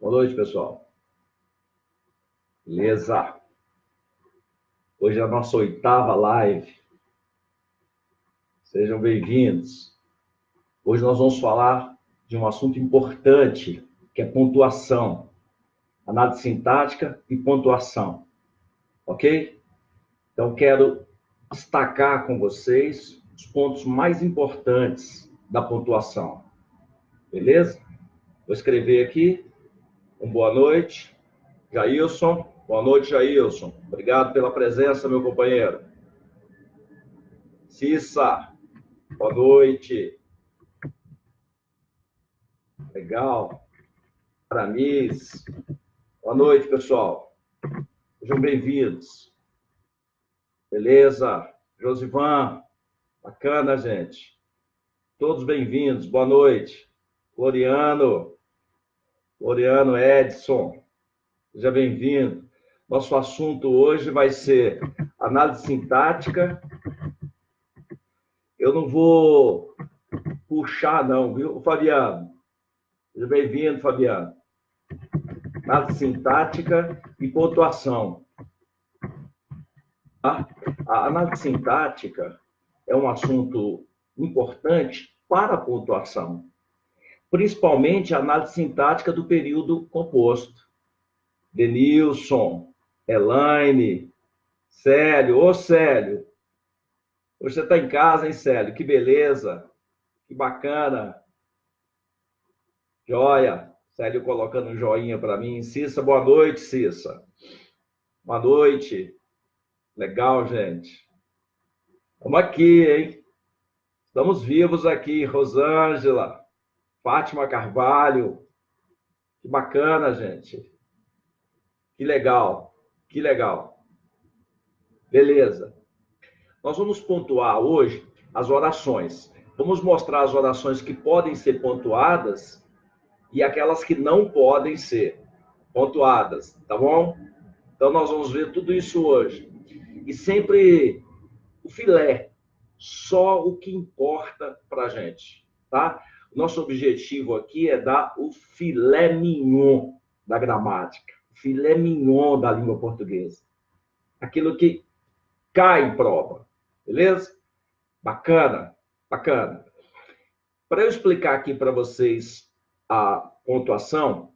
Boa noite, pessoal. Beleza? Hoje é a nossa 8ª live. Sejam bem-vindos. Hoje nós vamos falar de um assunto importante, que é pontuação. Análise sintática e pontuação. Ok? Então, quero destacar com vocês os pontos mais importantes da pontuação. Beleza? Vou escrever aqui. Boa noite, Jailson. Boa noite, Jailson. Obrigado pela presença, meu companheiro. Cissa, boa noite. Legal. Aramis, boa noite, pessoal. Sejam bem-vindos. Beleza? Josivan, bacana, gente. Todos bem-vindos, boa noite. Floriano Edson, seja bem-vindo. Nosso assunto hoje vai ser análise sintática. Eu não vou puxar, não, viu, Fabiano? Seja bem-vindo, Fabiano. Análise sintática e pontuação. A análise sintática é um assunto importante para a pontuação, principalmente a análise sintática do período composto. Denilson, Elaine, Célio. Ô, Célio, hoje você está em casa, hein, Célio? Que beleza, que bacana. Joia. Célio colocando um joinha para mim. Cissa, boa noite, Cissa. Boa noite. Legal, gente. Estamos aqui, hein? Estamos vivos aqui. Rosângela, Fátima Carvalho. Que bacana, gente. Que legal. Que legal. Beleza. Nós vamos pontuar hoje as orações. Vamos mostrar as orações que podem ser pontuadas e aquelas que não podem ser pontuadas, tá bom? Então, nós vamos ver tudo isso hoje. E sempre o filé, só o que importa para a gente, tá? Nosso objetivo aqui é dar o filé mignon da gramática, filé mignon da língua portuguesa. Aquilo que cai em prova, beleza? Bacana, bacana. Para eu explicar aqui para vocês a pontuação,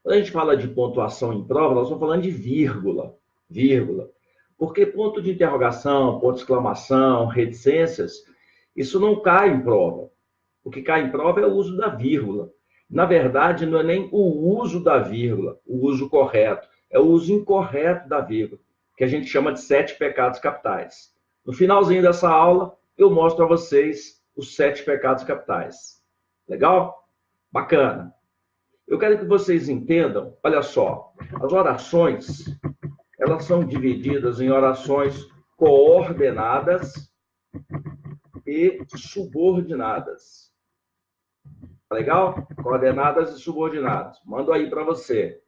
quando a gente fala de pontuação em prova, nós estamos falando de vírgula. Porque ponto de interrogação, ponto de exclamação, reticências, isso não cai em prova. O que cai em prova é o uso da vírgula. Na verdade, não é nem o uso da vírgula, o uso correto, é o uso incorreto da vírgula, que a gente chama de 7 pecados capitais. No finalzinho dessa aula, eu mostro a vocês os 7 pecados capitais. Legal? Bacana. Eu quero que vocês entendam, olha só, as orações, elas são divididas em orações coordenadas e subordinadas. Tá legal? Coordenadas e subordinadas. Mando aí para você.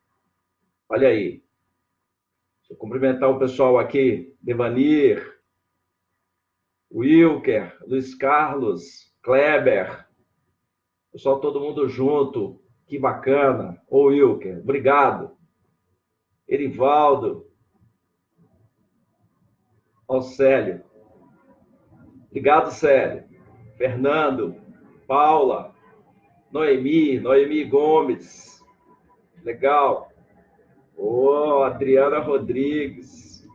Olha aí. Deixa eu cumprimentar o pessoal aqui. Devanir, Wilker, Luiz Carlos, Kleber. Pessoal, todo mundo junto. Que bacana. Ô, Wilker, obrigado. Erivaldo. Ó, Célio. Obrigado, Célio. Fernando, Paula, Noemi Gomes. Legal. Ô, Adriana Rodrigues.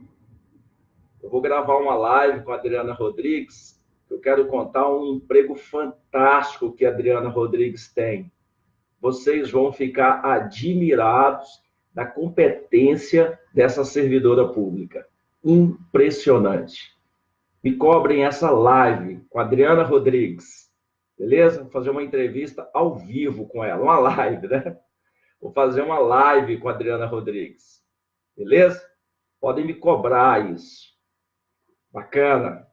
Eu vou gravar uma live com a Adriana Rodrigues. Eu quero contar um emprego fantástico que a Adriana Rodrigues tem. Vocês vão ficar admirados da competência dessa servidora pública. Impressionante. Me cobrem essa live com a Adriana Rodrigues. Beleza? Vou fazer uma entrevista ao vivo com ela. Uma live, né? Vou fazer uma live com a Adriana Rodrigues. Beleza? Podem me cobrar isso. Bacana.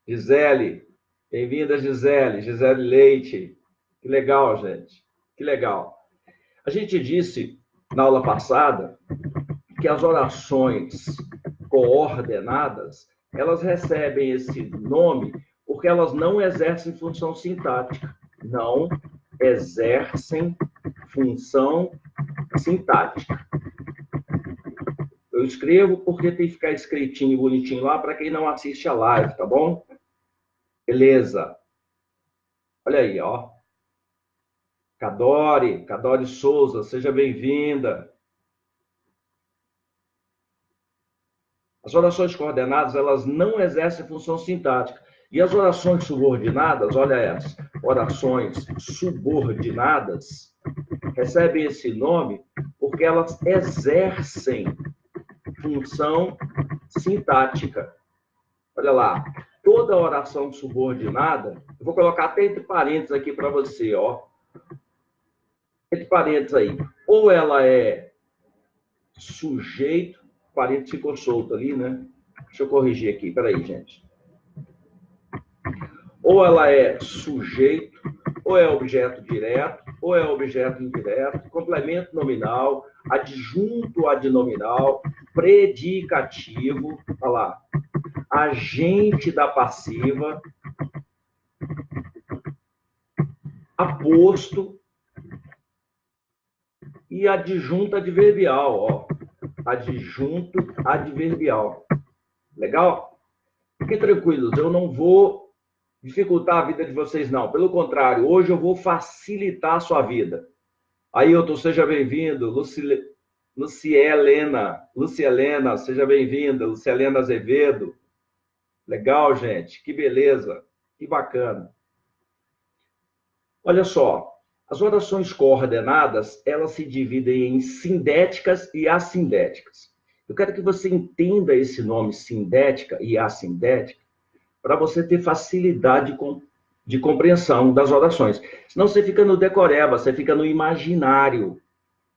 Gisele. Bem-vinda, Gisele. Gisele Leite. Que legal, gente. Que legal. A gente disse na aula passada que as orações coordenadas, elas recebem esse nome porque elas não exercem função sintática. Não exercem função sintática. Eu escrevo porque tem que ficar escritinho e bonitinho lá para quem não assiste a live, tá bom? Beleza. Olha aí, ó. Cadore Souza, seja bem-vinda. As orações coordenadas, elas não exercem função sintática. E as orações subordinadas, olha essas, orações subordinadas, recebem esse nome porque elas exercem função sintática. Olha lá, toda oração subordinada, eu vou colocar até entre parênteses aqui para você, ó. Entre parênteses aí, ou ela é sujeito, parênteses ficou solto ali, né? Deixa eu corrigir aqui, peraí, gente. Ou ela é sujeito, ou é objeto direto, ou é objeto indireto, complemento nominal, adjunto adnominal, predicativo, olha lá, agente da passiva, aposto e adjunto adverbial, ó. Adjunto adverbial. Legal? Fiquem tranquilos, eu não vou dificultar a vida de vocês, não. Pelo contrário, hoje eu vou facilitar a sua vida. Ailton, seja bem-vindo. Lucielena, seja bem-vinda. Lucielena Azevedo. Legal, gente. Que beleza. Que bacana. Olha só. As orações coordenadas, elas se dividem em sindéticas e assindéticas. Eu quero que você entenda esse nome sindética e assindética para você ter facilidade de compreensão das orações. Senão você fica no decoreba, você fica no imaginário.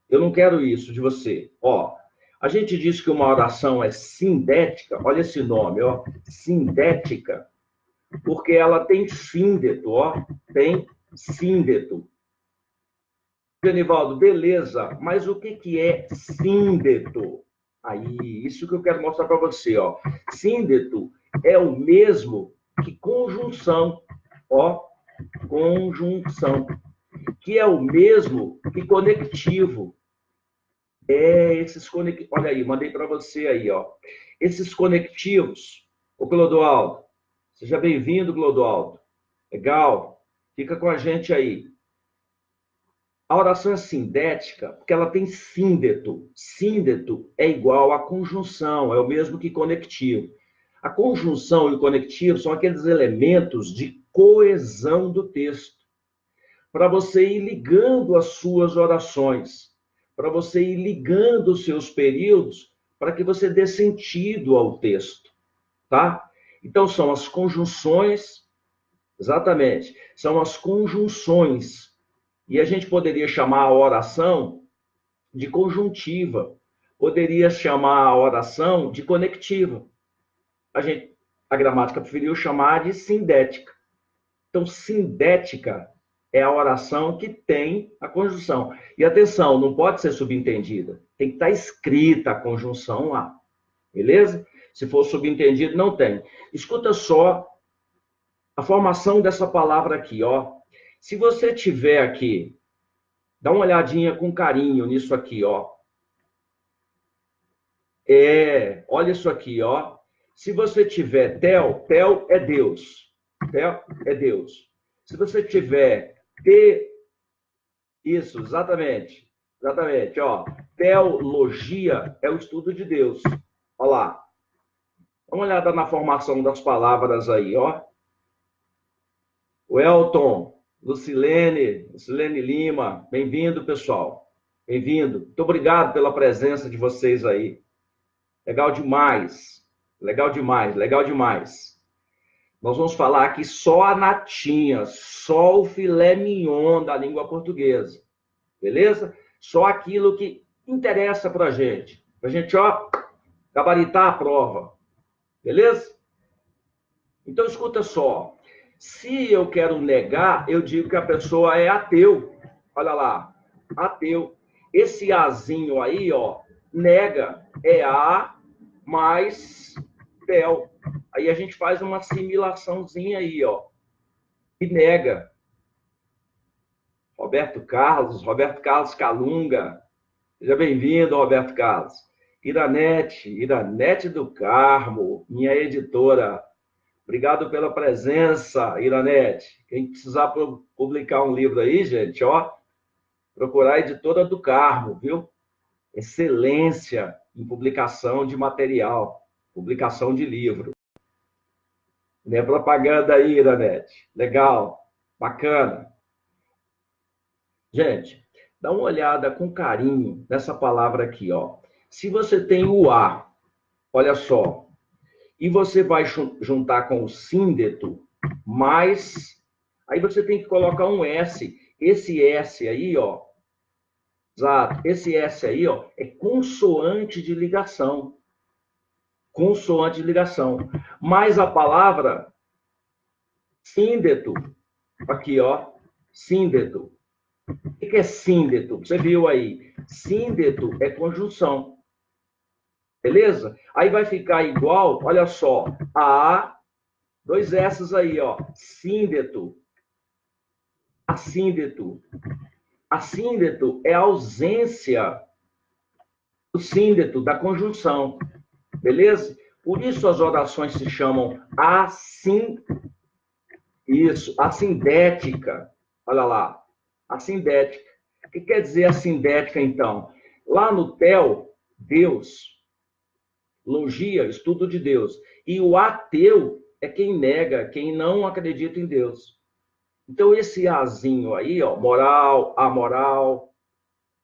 Eu não quero isso de você. Ó, a gente diz que uma oração é sindética, olha esse nome, ó, sindética, porque ela tem síndeto, ó, tem síndeto. Genivaldo, beleza, mas o que é síndeto? Aí, isso que eu quero mostrar para você, ó. Síndeto é o mesmo que conjunção, ó, conjunção, que é o mesmo que conectivo. Olha aí, mandei para você aí, ó. Esses conectivos, ô Clodoaldo, seja bem-vindo, Clodoaldo. Legal, fica com a gente aí. A oração é sindética porque ela tem síndeto. Síndeto é igual a conjunção, é o mesmo que conectivo. A conjunção e o conectivo são aqueles elementos de coesão do texto, para você ir ligando as suas orações, para você ir ligando os seus períodos, para que você dê sentido ao texto, tá? Então, são as conjunções, exatamente, são as conjunções. E a gente poderia chamar a oração de conjuntiva, poderia chamar a oração de conectiva. A gramática preferiu chamar de sindética. Então, sindética é a oração que tem a conjunção. E atenção, não pode ser subentendida. Tem que estar escrita a conjunção lá. Beleza? Se for subentendido, não tem. Escuta só a formação dessa palavra aqui, ó. Se você tiver aqui, dá uma olhadinha com carinho nisso aqui, ó. Olha isso aqui, ó. Se você tiver tel é Deus. Tel é Deus. Se você tiver isso, exatamente. Exatamente, ó. Teologia é o estudo de Deus. Olha lá. Dá uma olhada na formação das palavras aí, ó. O Elton, Lucilene Lima, bem-vindo, pessoal. Bem-vindo. Muito obrigado pela presença de vocês aí. Legal demais. Legal demais, legal demais. Nós vamos falar aqui só a natinha, só o filé mignon da língua portuguesa. Beleza? Só aquilo que interessa pra gente. Pra gente, ó, gabaritar a prova. Beleza? Então, escuta só. Se eu quero negar, eu digo que a pessoa é ateu. Olha lá, ateu. Esse azinho aí, ó, nega, é a mais tel. Aí a gente faz uma assimilaçãozinha aí, ó, e nega. Roberto Carlos Calunga. Seja bem-vindo, Roberto Carlos. Iranete do Carmo, minha editora. Obrigado pela presença, Iranete. Quem precisar publicar um livro aí, gente, ó, procurar a editora do Carmo, viu? Excelência em publicação de material, publicação de livro. Não é propaganda aí, Iranete. Legal, bacana. Gente, dá uma olhada com carinho nessa palavra aqui, ó. Se você tem o A, olha só, e você vai juntar com o síndeto, mais, aí você tem que colocar um S. Esse S aí, ó, exato, esse S aí, ó, é consoante de ligação. Consoante de ligação. Mais a palavra síndeto, aqui, ó, síndeto. O que é síndeto? Você viu aí? Síndeto é conjunção. Beleza? Aí vai ficar igual, olha só, a dois S's aí, ó. Síndeto. Assíndeto. Assíndeto é a ausência do síndeto, da conjunção. Beleza? Por isso as orações se chamam assindética. Olha lá. Assindética. O que quer dizer assindética, então? Lá no TEL, Deus, logia, estudo de Deus. E o ateu é quem nega, quem não acredita em Deus. Então, esse azinho aí, ó, moral, amoral,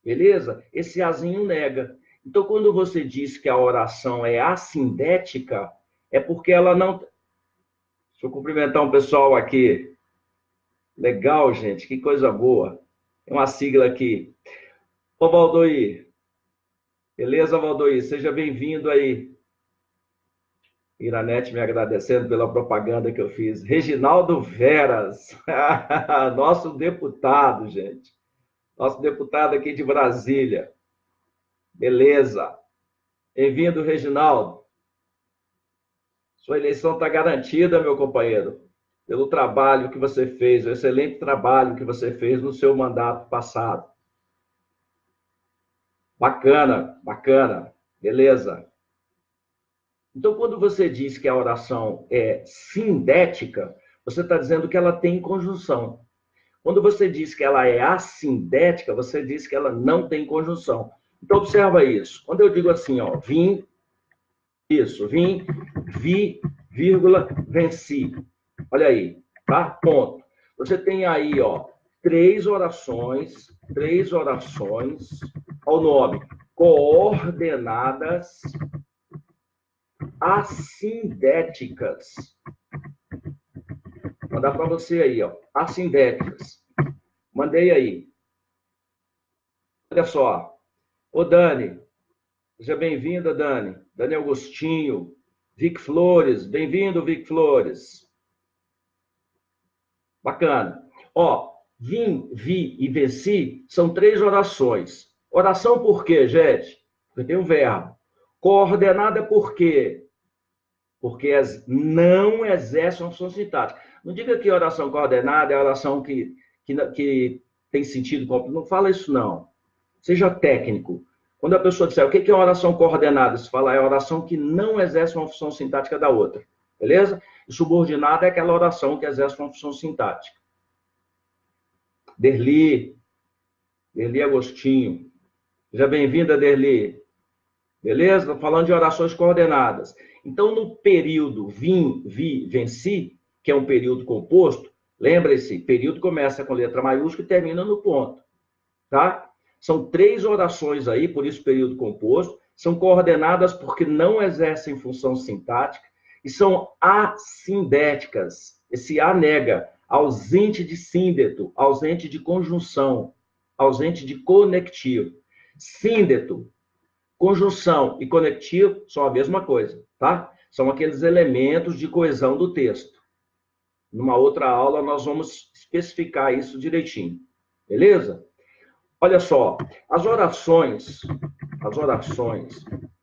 beleza? Esse azinho nega. Então, quando você diz que a oração é assindética, é porque ela não... Deixa eu cumprimentar um pessoal aqui. Legal, gente, que coisa boa. Tem uma sigla aqui. Ô, Valdoir. Beleza, Valdoir? Seja bem-vindo aí. Iranete me agradecendo pela propaganda que eu fiz. Reginaldo Veras, nosso deputado, gente. Nosso deputado aqui de Brasília. Beleza. Bem-vindo, Reginaldo. Sua eleição está garantida, meu companheiro, pelo trabalho que você fez, o excelente trabalho que você fez no seu mandato passado. Bacana, bacana. Beleza. Então, quando você diz que a oração é sindética, você está dizendo que ela tem conjunção. Quando você diz que ela é assindética, você diz que ela não tem conjunção. Então, observa isso. Quando eu digo assim, ó, vim, vi, vírgula, venci. Olha aí, tá? Ponto. Você tem aí, ó, três orações ao nome, coordenadas assindéticas. Vou mandar para você aí, ó, assindéticas. Mandei aí. Olha só. Ô, Dani, seja bem-vinda, Dani. Dani Agostinho, Vic Flores, bem-vindo, Vic Flores. Bacana. Ó, vim, vi e venci são três orações. Oração por quê, gente? Porque tem um verbo. Coordenada por quê? Porque não exerce uma função sintática. Não diga que oração coordenada é oração que tem sentido. Não fala isso, não. Seja técnico. Quando a pessoa disser o que é uma oração coordenada, se fala é oração que não exerce uma função sintática da outra. Beleza? E subordinada é aquela oração que exerce uma função sintática. Derli Agostinho. Seja bem-vinda, Derli. Beleza? Estou falando de orações coordenadas. Então, no período vim, vi, venci, que é um período composto, lembre-se, período começa com letra maiúscula e termina no ponto. Tá? São três orações aí, por isso período composto, são coordenadas porque não exercem função sintática e são assindéticas. Esse A nega, ausente de síndeto, ausente de conjunção, ausente de conectivo. Síndeto, conjunção e conectivo são a mesma coisa, tá? São aqueles elementos de coesão do texto. Numa outra aula nós vamos especificar isso direitinho. Beleza? Olha só, as orações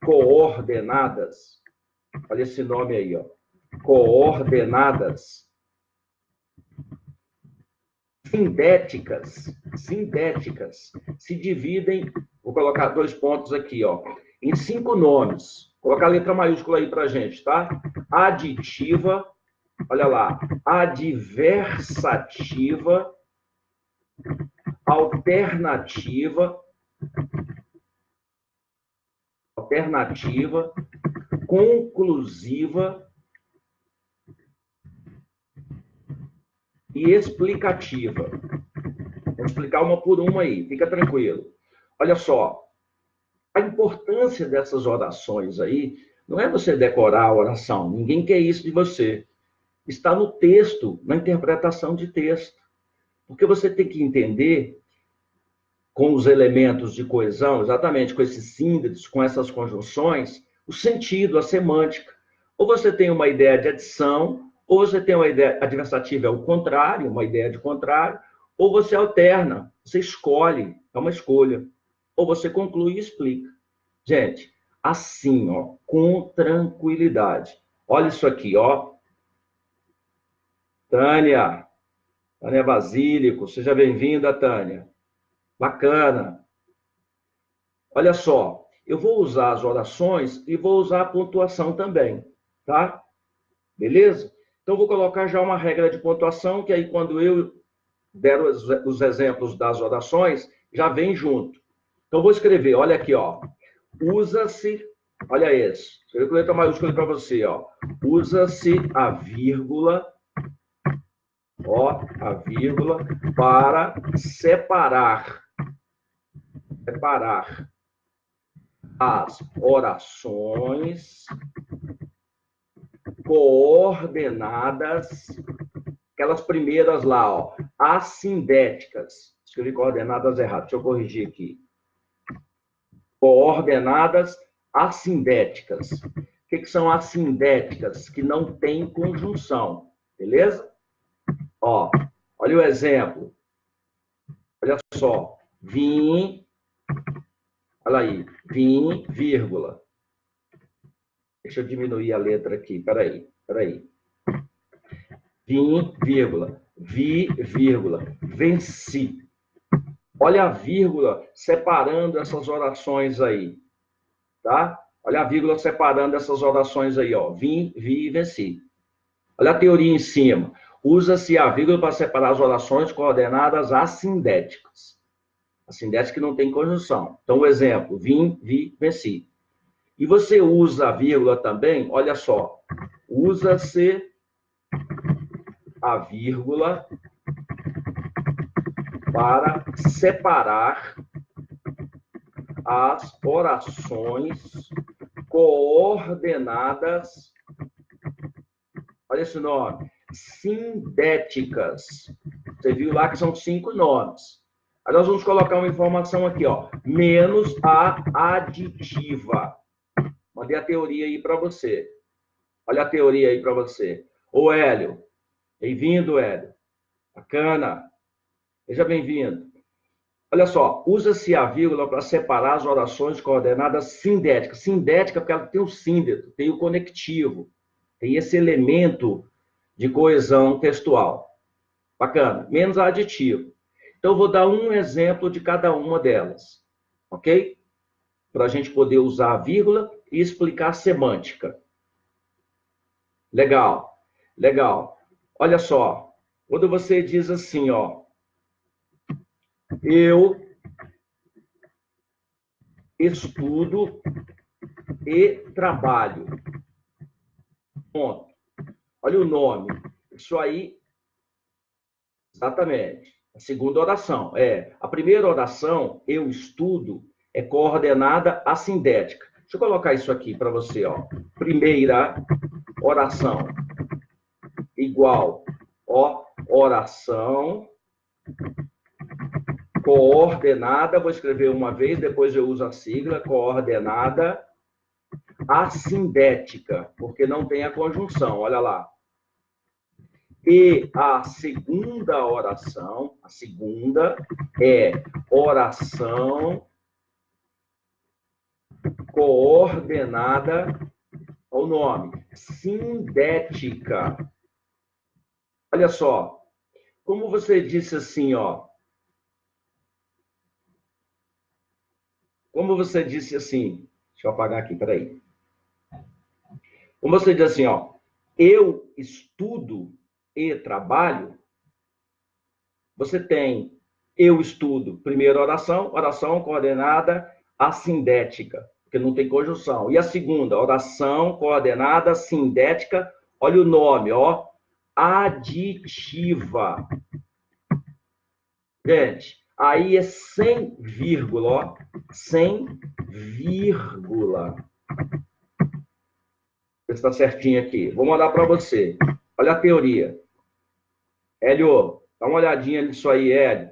coordenadas, olha esse nome aí, ó, coordenadas, sindéticas, se dividem Vou colocar 2 pontos aqui, ó. Em 5 nomes. Vou colocar a letra maiúscula aí pra gente, tá? Aditiva, olha lá. Adversativa, alternativa, conclusiva e explicativa. Vou explicar uma por uma aí, fica tranquilo. Olha só, a importância dessas orações aí não é você decorar a oração, ninguém quer isso de você. Está no texto, na interpretação de texto. Porque você tem que entender com os elementos de coesão, exatamente com esses símbolos, com essas conjunções, o sentido, a semântica. Ou você tem uma ideia de adição, ou você tem uma ideia adversativa, é o contrário, uma ideia de contrário, ou você alterna, você escolhe, é uma escolha. Ou você conclui e explica. Gente, assim, ó, com tranquilidade. Olha isso aqui, ó. Tânia Basílico, seja bem-vinda, Tânia. Bacana. Olha só, eu vou usar as orações e vou usar a pontuação também, tá? Beleza? Então, vou colocar já uma regra de pontuação, que aí quando eu der os exemplos das orações, já vem junto. Então, vou escrever, olha aqui, ó. Usa-se, olha esse, escrevi com letra maiúscula para você, ó. Usa-se a vírgula, ó, a vírgula, para separar as orações coordenadas, aquelas primeiras lá, ó, assindéticas. Escrevi coordenadas errado, deixa eu corrigir aqui. Coordenadas assindéticas. O que são assindéticas? Que não tem conjunção, beleza? Ó, olha o exemplo. Olha só. Vim, olha aí, vim, vírgula. Deixa eu diminuir a letra aqui, peraí. Vim, vírgula. Vi, vírgula. Venci. Olha a vírgula separando essas orações aí, tá? Olha a vírgula separando essas orações aí, ó. Vim, vi e venci. Olha a teoria em cima. Usa-se a vírgula para separar as orações coordenadas assindéticas. Assindéticas que não tem conjunção. Então, o exemplo, vim, vi, venci. E você usa a vírgula também, olha só. Usa-se a vírgula para separar as orações coordenadas, olha esse nome, sindéticas. Você viu lá que são 5 nomes. Aí nós vamos colocar uma informação aqui, ó, menos a aditiva. Mandei a teoria aí para você. Olha a teoria aí para você. Ô, Hélio, bem-vindo, Hélio. Bacana. Seja bem-vindo. Olha só, usa-se a vírgula para separar as orações coordenadas sindéticas. Sindética porque ela tem o síndeto, tem o conectivo, tem esse elemento de coesão textual. Bacana. Menos a aditivo. Então, eu vou dar um exemplo de cada uma delas, ok? Para a gente poder usar a vírgula e explicar a semântica. Legal. Olha só, quando você diz assim, ó, eu estudo e trabalho. Ponto. Olha o nome. Isso aí, exatamente. A segunda oração. A primeira oração, eu estudo, é coordenada assindética. Deixa eu colocar isso aqui para você, ó. Primeira oração igual, ó, oração coordenada, vou escrever uma vez, depois eu uso a sigla, coordenada assindética, porque não tem a conjunção, olha lá. E a segunda oração, a segunda é oração coordenada, o nome, sindética. Olha só, como você disse assim, ó, como você disse assim, deixa eu apagar aqui, peraí. Como você diz assim, ó, eu estudo e trabalho, você tem eu estudo, primeira oração, oração coordenada assindética, porque não tem conjunção. E a segunda, oração coordenada sindética, olha o nome, ó, aditiva. Gente, aí é sem vírgula, ó, sem vírgula. Está certinho aqui. Vou mandar para você. Olha a teoria. Hélio, dá uma olhadinha nisso aí, Hélio.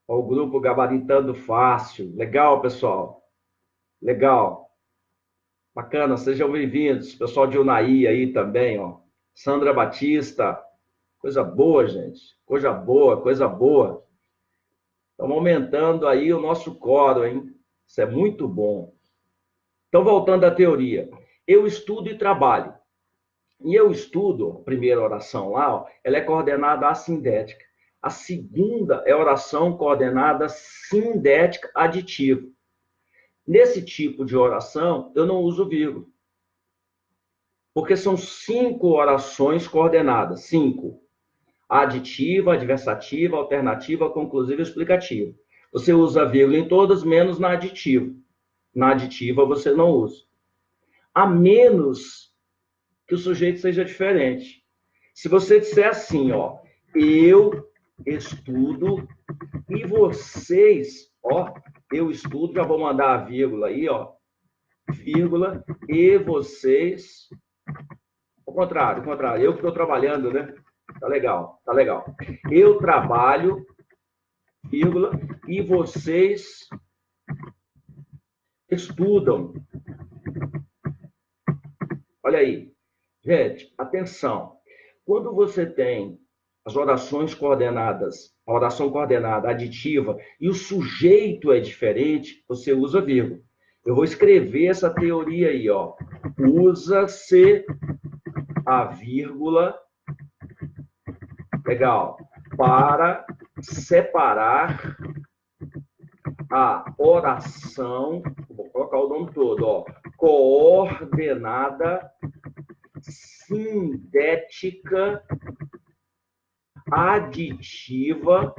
Ó, o grupo Gabaritando Fácil. Legal, pessoal. Legal. Bacana, sejam bem-vindos. Pessoal de Unai aí também, ó. Sandra Batista. Coisa boa, gente. Coisa boa, coisa boa. Estamos aumentando aí o nosso coro, hein? Isso é muito bom. Então, voltando à teoria. Eu estudo e trabalho. E eu estudo, a primeira oração lá, ó, ela é coordenada assindética. A segunda é oração coordenada sindética aditiva. Nesse tipo de oração, eu não uso vírgula. Porque são 5 orações coordenadas. 5. Aditiva, adversativa, alternativa, conclusiva e explicativa. Você usa vírgula em todas, menos na aditiva. Na aditiva você não usa. A menos que o sujeito seja diferente. Se você disser assim, ó, eu estudo e vocês, ó, eu estudo, já vou mandar a vírgula aí, ó, vírgula, e vocês, ao contrário, eu que estou trabalhando, né? Tá legal, tá legal. Eu trabalho, vírgula, e vocês estudam. Olha aí. Gente, atenção. Quando você tem as orações coordenadas, a oração coordenada aditiva, e o sujeito é diferente, você usa vírgula. Eu vou escrever essa teoria aí, ó. Usa-se a vírgula, legal, para separar a oração, vou colocar o nome todo, ó, coordenada sindética aditiva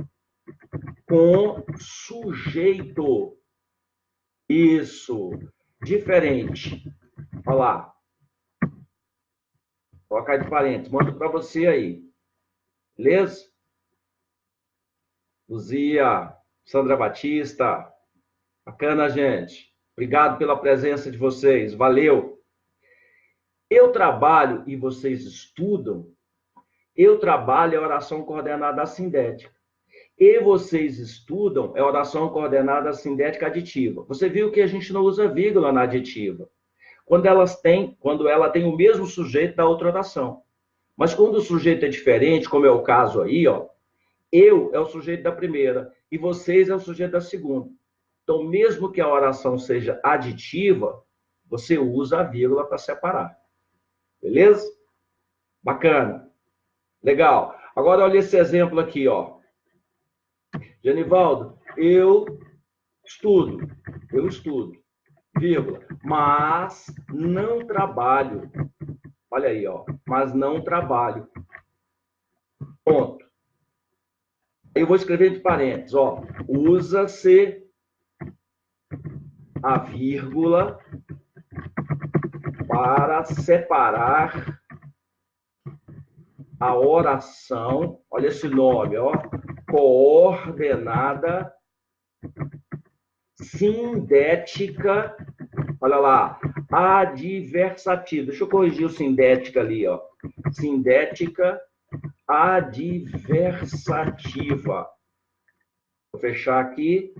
com sujeito. Isso. Diferente. Olha lá. Vou colocar de parênteses. Mando para você aí. Beleza? Luzia, Sandra Batista. Bacana, gente. Obrigado pela presença de vocês. Valeu. Eu trabalho e vocês estudam. Eu trabalho é oração coordenada assindética. E vocês estudam é oração coordenada sindética aditiva. Você viu que a gente não usa vírgula na aditiva. Quando ela tem o mesmo sujeito da outra oração. Mas quando o sujeito é diferente, como é o caso aí, ó, eu é o sujeito da primeira e vocês é o sujeito da segunda. Então, mesmo que a oração seja aditiva, você usa a vírgula para separar. Beleza? Bacana. Legal. Agora, olha esse exemplo aqui, ó. Genivaldo, eu estudo, vírgula, mas não trabalho. Olha aí, ó, mas não trabalho. Ponto. Eu vou escrever entre parênteses, ó, usa-se a vírgula para separar a oração, olha esse nome, ó, coordenada sindética, olha lá, adversativa. Deixa eu corrigir o sindética ali, ó. Sindética adversativa. Vou fechar aqui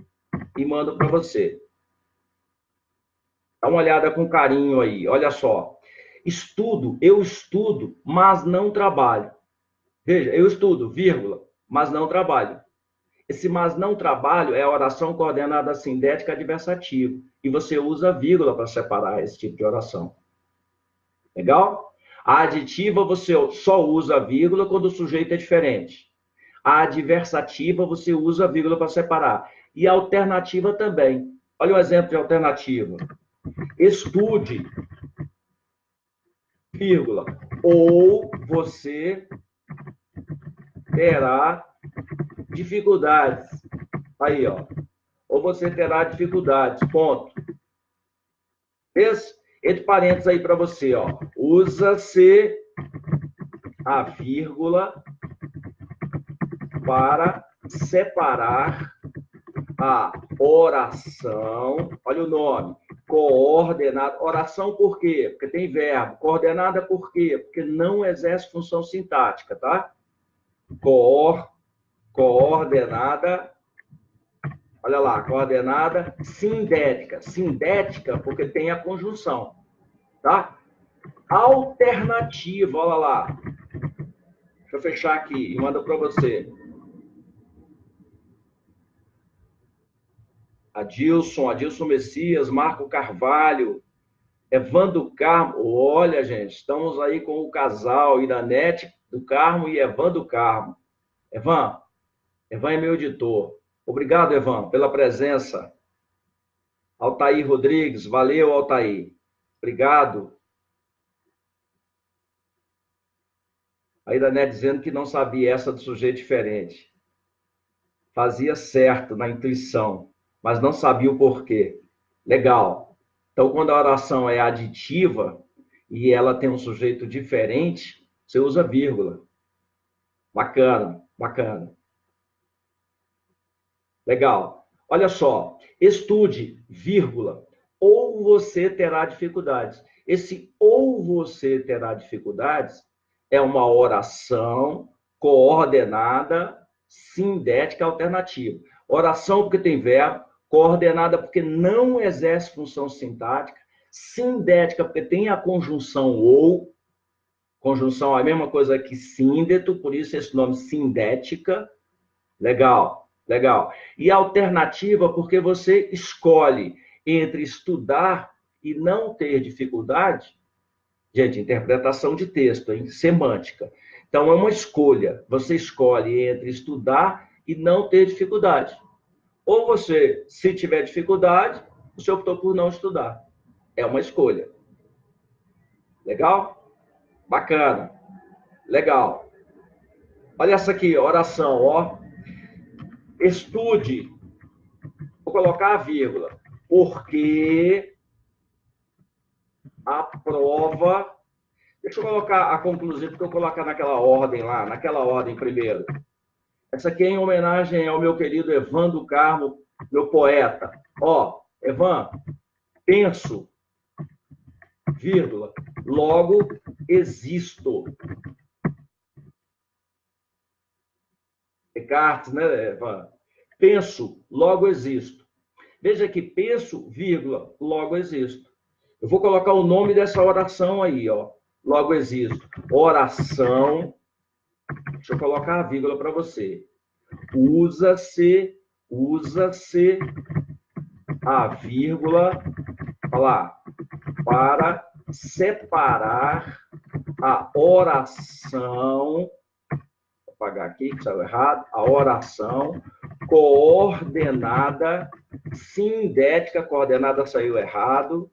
e mando para você. Dá uma olhada com carinho aí, olha só. Estudo, eu estudo, mas não trabalho. Veja, eu estudo, vírgula, mas não trabalho. Esse mas não trabalho é a oração coordenada sindética adversativa. E você usa vírgula para separar esse tipo de oração. Legal? A aditiva você só usa vírgula quando o sujeito é diferente. A adversativa você usa a vírgula para separar. E a alternativa também. Olha o exemplo de alternativa. Estude, vírgula, ou você terá dificuldades. Aí, ó. Ou você terá dificuldades, ponto. Esse, entre parênteses aí para você, ó. Usa-se a vírgula para separar a oração. Olha o nome. Coordenada. Oração por quê? Porque tem verbo. Coordenada por quê? Porque não exerce função sintática, tá? Coordenada. Olha lá, coordenada sindética. Sindética porque tem a conjunção, tá? Alternativa, olha lá. Deixa eu fechar aqui e mando para você. Adilson Messias, Marco Carvalho, Evandro Carmo. Olha, gente, estamos aí com o casal Iranete do Carmo e Evan do Carmo. Evan é meu editor. Obrigado, Evan, pela presença. Altair Rodrigues, valeu, Altair. Obrigado. A Iranete dizendo que não sabia essa do sujeito diferente. Fazia certo na intuição, mas não sabia o porquê. Legal. Então, quando a oração é aditiva e ela tem um sujeito diferente, você usa vírgula. Bacana, bacana. Legal. Olha só. Estude, vírgula, ou você terá dificuldades. Esse ou você terá dificuldades é uma oração coordenada, sindética alternativa. Oração porque tem verbo, coordenada porque não exerce função sintática, sindética porque tem a conjunção ou, conjunção é a mesma coisa que síndeto, por isso esse nome sindética. Legal, legal. E alternativa porque você escolhe entre estudar e não ter dificuldade. Gente, interpretação de texto, hein? Semântica. Então, é uma escolha. Você escolhe entre estudar e não ter dificuldade. Ou você, se tiver dificuldade, você optou por não estudar. É uma escolha. Legal? Bacana. Legal. Olha essa aqui, oração, ó. Estude. Vou colocar a vírgula. Porque a prova... Deixa eu colocar a conclusiva, porque eu vou colocar naquela ordem lá, naquela ordem primeiro. Essa aqui é em homenagem ao meu querido Evan do Carmo, meu poeta. Ó, Evan, penso, vírgula, logo existo. Descartes, né, Evan? Penso, logo existo. Veja que penso, vírgula, logo existo. Eu vou colocar o nome dessa oração aí, ó. Logo existo. Oração. Deixa eu colocar a vírgula para você. Usa-se a vírgula, olha lá, para separar a oração. Vou apagar aqui, que saiu errado. A oração coordenada sindética. Coordenada saiu errado.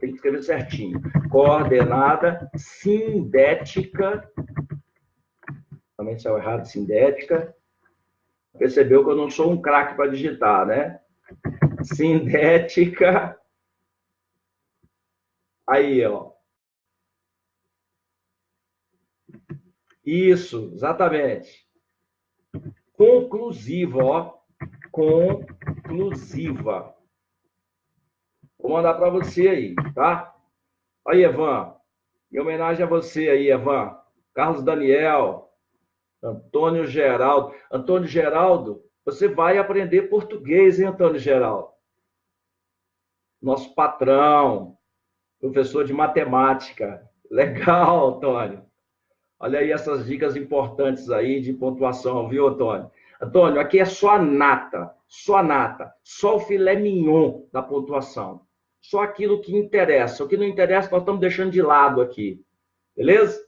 Tem que escrever certinho. Coordenada sindética. Também saiu errado, sindética. Percebeu que eu não sou um craque para digitar, né? Sindética. Aí, ó. Isso, exatamente. Conclusiva, ó. Conclusiva. Vou mandar para você aí, tá? Aí, Evan. Em homenagem a você aí, Evan. Carlos Daniel. Antônio Geraldo. Antônio Geraldo, você vai aprender português, hein, Antônio Geraldo? Nosso patrão. Professor de matemática. Legal, Antônio. Olha aí essas dicas importantes aí de pontuação, viu, Antônio? Antônio, aqui é só a nata. Só a nata. Só o filé mignon da pontuação. Só aquilo que interessa. O que não interessa, nós estamos deixando de lado aqui. Beleza?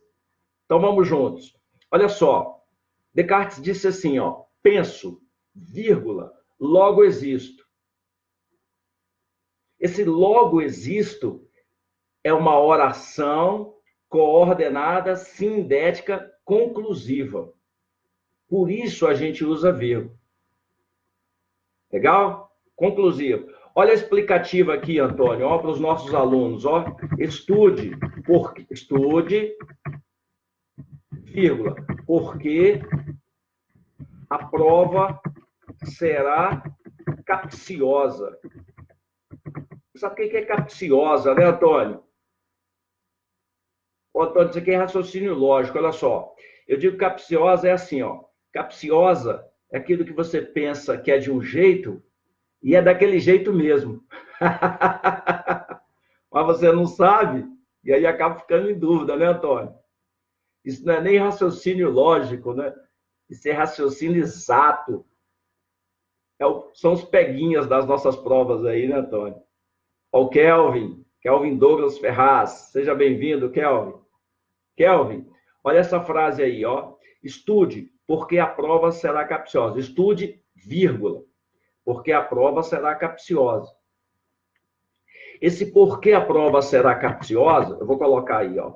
Então, vamos juntos. Olha só. Descartes disse assim, ó, penso, vírgula, logo existo. Esse logo existo é uma oração coordenada, sindética, conclusiva. Por isso a gente usa vírgula. Legal? Conclusivo. Olha a explicativa aqui, Antônio, ó, para os nossos alunos, ó. Estude, vírgula, porque a prova será capciosa. Sabe o que é capciosa, né, Antônio? Ô, Antônio, isso aqui é raciocínio lógico, olha só. Eu digo capciosa é assim, ó. Capciosa é aquilo que você pensa que é de um jeito e é daquele jeito mesmo. Mas você não sabe e aí acaba ficando em dúvida, né, Antônio? Isso não é nem raciocínio lógico, né? Isso é raciocínio exato. São os peguinhas das nossas provas aí, né, Antônio? Ó, o Kelvin Douglas Ferraz. Seja bem-vindo, Kelvin. Kelvin, olha essa frase aí, ó. Estude, porque a prova será capciosa. Estude, vírgula, porque a prova será capciosa. Esse porquê a prova será capciosa, eu vou colocar aí, ó.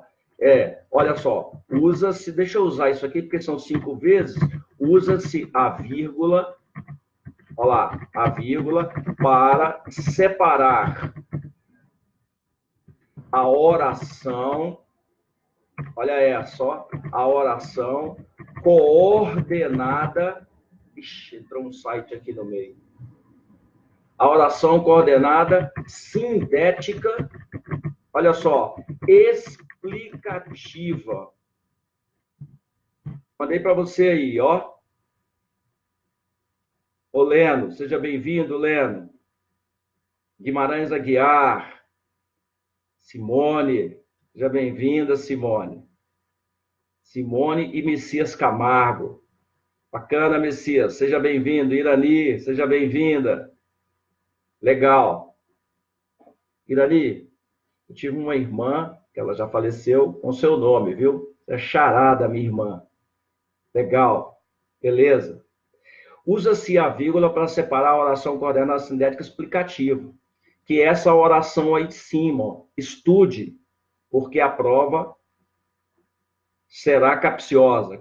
Olha só, usa-se, deixa eu usar isso aqui, porque são 5 vezes, usa-se a vírgula, olha lá, a vírgula, para separar a oração, olha essa, ó, a oração coordenada, ixi, entrou um site aqui no meio, a oração coordenada sindética, olha só, explicativa. Mandei para você aí, ó. Ô, Leno, seja bem-vindo, Leno. Guimarães Aguiar. Simone, seja bem-vinda, Simone. Simone e Messias Camargo. Bacana, Messias, seja bem-vindo. Irani, seja bem-vinda. Legal. Irani, eu tive uma irmã, que ela já faleceu, com seu nome, viu? É Charada, minha irmã. Legal. Beleza. Usa-se a vírgula para separar a oração coordenada sindética explicativa, que é essa oração aí de cima, ó. Estude, porque a prova será capciosa.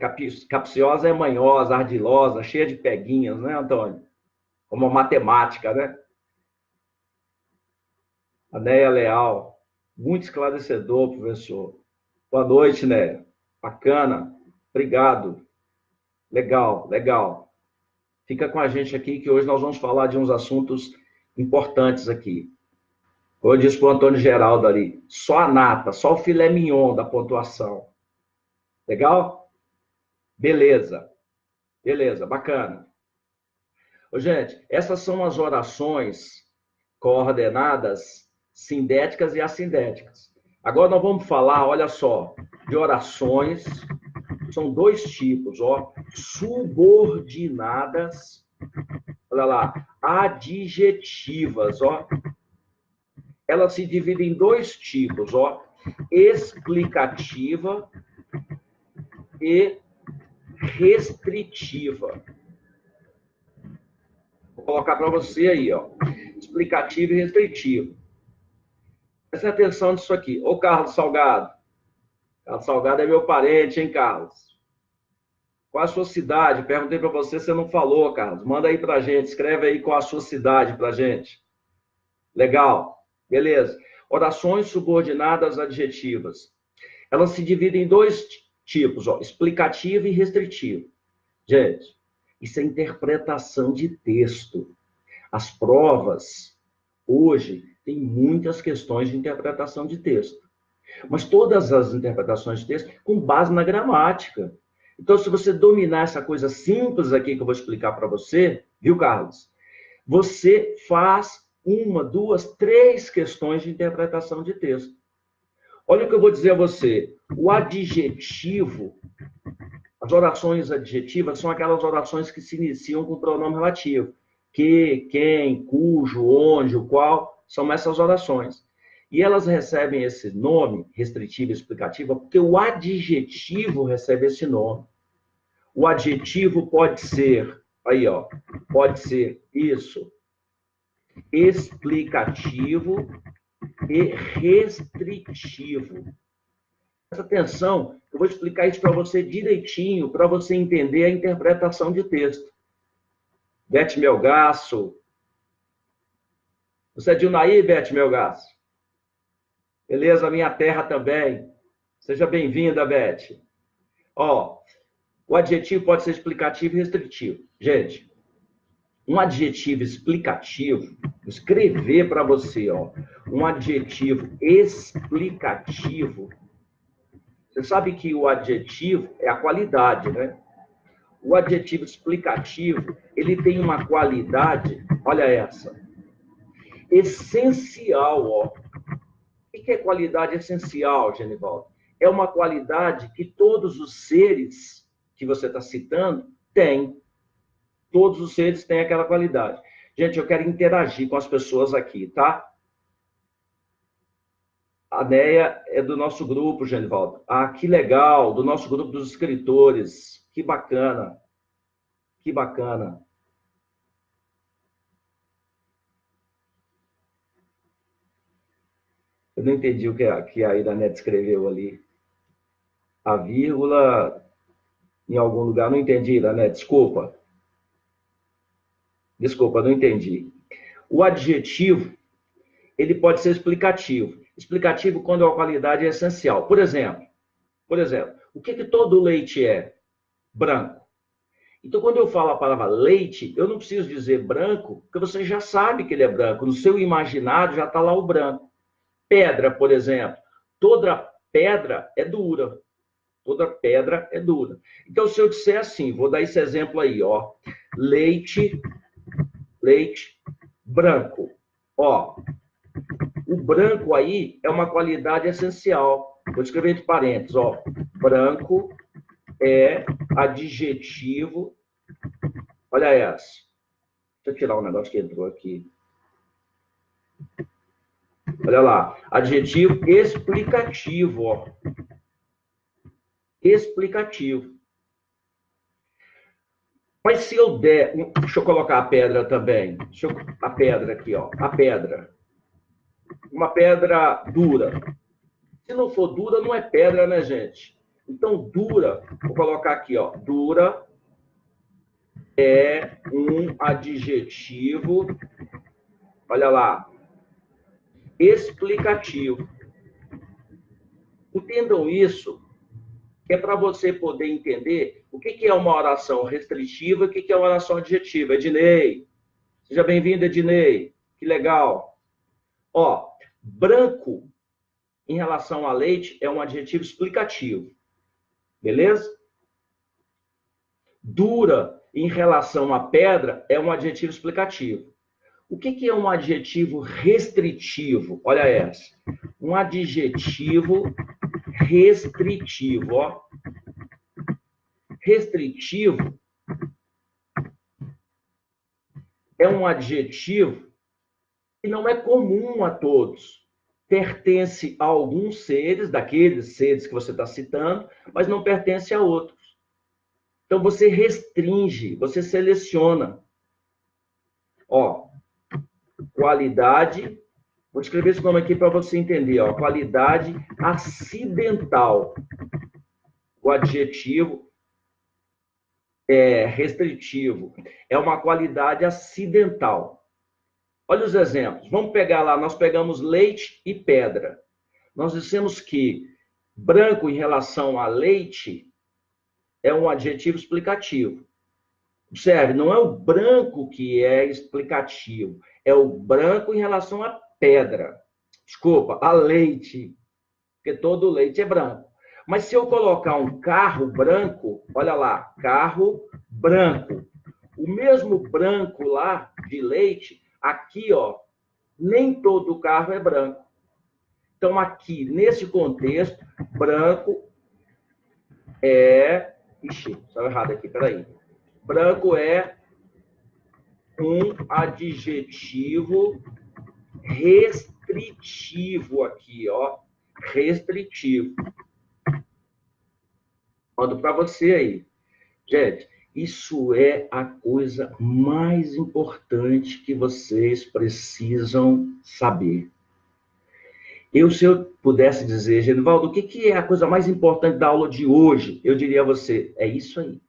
Capciosa é manhosa, ardilosa, cheia de peguinhas, né, Antônio? Como a matemática, né? Anéia Leal, muito esclarecedor, professor. Boa noite, Néia. Bacana. Obrigado. Legal, legal. Fica com a gente aqui, que hoje nós vamos falar de uns assuntos importantes aqui. Como eu disse para o Antônio Geraldo ali, só a nata, só o filé mignon da pontuação. Legal? Beleza. Beleza, bacana. Ô, gente, essas são as orações coordenadas sindéticas e assindéticas. Agora nós vamos falar, olha só, de orações, são 2 tipos, ó, subordinadas, olha lá, adjetivas, ó. Elas se dividem em 2 tipos, ó, explicativa e restritiva. Vou colocar para você aí, ó, explicativa e restritiva. Presta atenção nisso aqui. Ô, Carlos Salgado. Carlos Salgado é meu parente, hein, Carlos? Qual a sua cidade? Perguntei para você, você não falou, Carlos. Manda aí para a gente. Escreve aí qual a sua cidade para a gente. Legal. Beleza. Orações subordinadas adjetivas. Elas se dividem em 2 tipos, ó, explicativa e restritiva. Gente, isso é interpretação de texto. As provas, hoje, tem muitas questões de interpretação de texto. Mas todas as interpretações de texto com base na gramática. Então, se você dominar essa coisa simples aqui que eu vou explicar para você, viu, Carlos? Você faz 1, 2, 3 questões de interpretação de texto. Olha o que eu vou dizer a você. O adjetivo, as orações adjetivas são aquelas orações que se iniciam com pronome relativo. Que, quem, cujo, onde, o qual, são essas orações. E elas recebem esse nome, restritiva e explicativa, porque o adjetivo recebe esse nome. O adjetivo pode ser, aí, ó, pode ser isso, explicativo e restritivo. Presta atenção, eu vou explicar isso para você direitinho, para você entender a interpretação de texto. Beth Melgaço. Você é de Unaí, Beth Melgaço? Beleza, minha terra também. Seja bem-vinda, Beth. Ó, o adjetivo pode ser explicativo e restritivo. Gente, um adjetivo explicativo, vou escrever para você, ó, um adjetivo explicativo. Você sabe que o adjetivo é a qualidade, né? O adjetivo explicativo, ele tem uma qualidade, olha essa, essencial, ó. O que é qualidade essencial, Genivaldo? É uma qualidade que todos os seres que você está citando têm. Todos os seres têm aquela qualidade. Gente, eu quero interagir com as pessoas aqui, tá? A Neia é do nosso grupo, Genivaldo. Ah, que legal, do nosso grupo dos escritores. Que bacana. Que bacana. Eu não entendi o que a Iranete escreveu ali. A vírgula em algum lugar. Não entendi, Iranete, desculpa. Desculpa, não entendi. O adjetivo, ele pode ser explicativo. Explicativo quando a qualidade é essencial. Por exemplo, o que todo leite é? Branco. Então, quando eu falo a palavra leite, eu não preciso dizer branco, porque você já sabe que ele é branco. No seu imaginário já está lá o branco. Pedra, por exemplo. Toda pedra é dura. Toda pedra é dura. Então, se eu disser assim, vou dar esse exemplo aí, ó. Leite branco. Ó, o branco aí é uma qualidade essencial. Vou escrever entre parênteses, ó. Branco é adjetivo. Olha essa. Deixa eu tirar um negócio que entrou aqui. Olha lá. Adjetivo explicativo, ó. Explicativo. Mas se eu der... Deixa eu colocar a pedra também. A pedra aqui, ó. A pedra. Uma pedra dura. Se não for dura, não é pedra, né, gente? Então, dura, vou colocar aqui, ó. Dura é um adjetivo, olha lá, explicativo. Entendam isso, que é para você poder entender o que é uma oração restritiva e o que é uma oração adjetiva. Ednei, seja bem-vindo, Ednei. Que legal. Ó, branco, em relação a leite, é um adjetivo explicativo. Beleza? Dura, em relação à pedra, é um adjetivo explicativo. O que é um adjetivo restritivo? Olha essa. Um adjetivo restritivo, ó. Restritivo é um adjetivo que não é comum a todos. Pertence a alguns seres, daqueles seres que você está citando, mas não pertence a outros. Então, você restringe, você seleciona. Ó, qualidade, vou escrever esse nome aqui para você entender, ó, qualidade acidental. O adjetivo é restritivo, é uma qualidade acidental. Olha os exemplos. Vamos pegar lá, nós pegamos leite e pedra. Nós dissemos que branco em relação a leite é um adjetivo explicativo. Observe, não é o branco que é explicativo, é o branco em relação à pedra. Desculpa, a leite, porque todo leite é branco. Mas se eu colocar um carro branco, olha lá, carro branco. O mesmo branco lá de leite, aqui, ó, nem todo carro é branco. Então, aqui, nesse contexto, branco é... Ixi, estava errado aqui, peraí. Branco é um adjetivo restritivo aqui, ó. Restritivo. Mando para você aí. Gente, isso é a coisa mais importante que vocês precisam saber. Se eu pudesse dizer, Genivaldo, o que é a coisa mais importante da aula de hoje? Eu diria a você, é isso aí.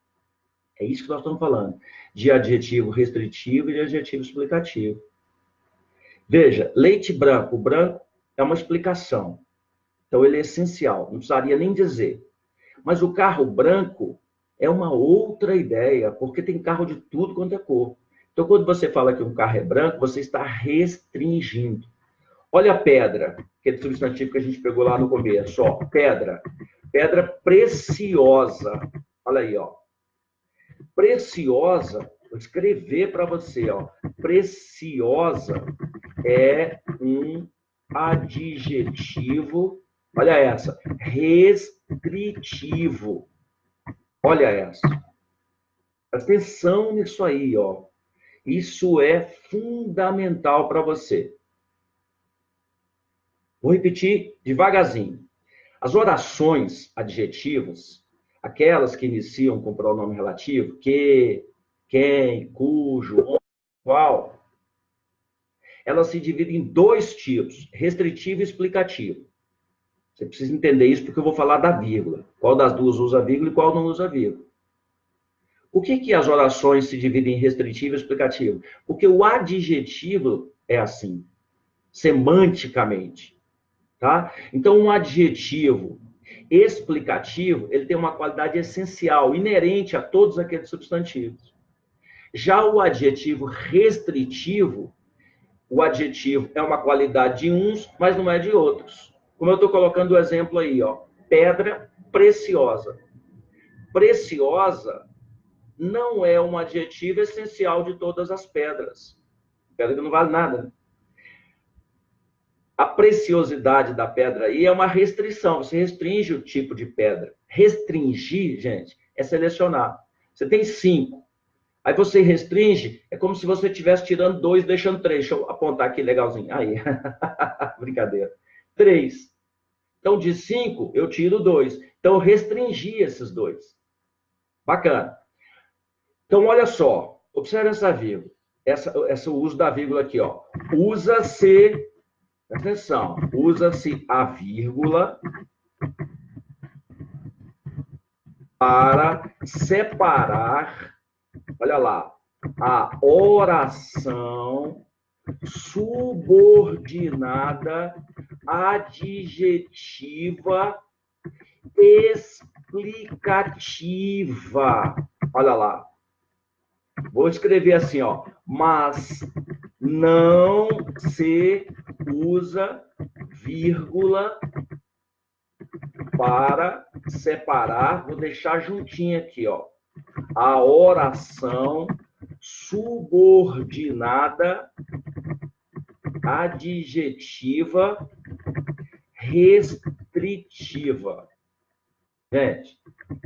É isso que nós estamos falando. De adjetivo restritivo e de adjetivo explicativo. Veja, leite branco. O branco é uma explicação. Então, ele é essencial. Não precisaria nem dizer. Mas o carro branco é uma outra ideia, porque tem carro de tudo quanto é cor. Então, quando você fala que um carro é branco, você está restringindo. Olha a pedra, aquele substantivo que a gente pegou lá no começo. Ó, pedra. Pedra preciosa. Olha aí, ó. Preciosa, vou escrever para você, ó. Preciosa é um adjetivo, olha essa, restritivo. Olha essa. Presta atenção nisso aí, ó. Isso é fundamental para você. Vou repetir devagarzinho. As orações adjetivas, aquelas que iniciam com pronome relativo, que, quem, cujo, onde, qual, elas se dividem em dois tipos, restritivo e explicativo. Você precisa entender isso porque eu vou falar da vírgula. Qual das duas usa vírgula e qual não usa vírgula. Por que as orações se dividem em restritivo e explicativo? Porque o adjetivo é assim, semanticamente. Tá? Então, um adjetivo explicativo, ele tem uma qualidade essencial, inerente a todos aqueles substantivos. Já o adjetivo restritivo, o adjetivo é uma qualidade de uns, mas não é de outros. Como eu estou colocando o exemplo aí, ó, pedra preciosa. Preciosa não é um adjetivo essencial de todas as pedras. Pedra que não vale nada, né? A preciosidade da pedra aí é uma restrição. Você restringe o tipo de pedra. Restringir, gente, é selecionar. Você tem 5. Aí você restringe, é como se você estivesse tirando 2, deixando 3. Deixa eu apontar aqui legalzinho. Aí, brincadeira. 3. Então, de 5, eu tiro 2. Então, eu restringi esses 2. Bacana. Então, olha só. Observe essa vírgula. Esse uso da vírgula aqui, ó. Usa-se... Atenção, usa-se a vírgula para separar, olha lá, a oração subordinada adjetiva explicativa. Olha lá. Vou escrever assim, ó. Mas não se usa vírgula para separar, vou deixar juntinho aqui, ó, a oração subordinada adjetiva restritiva. Gente,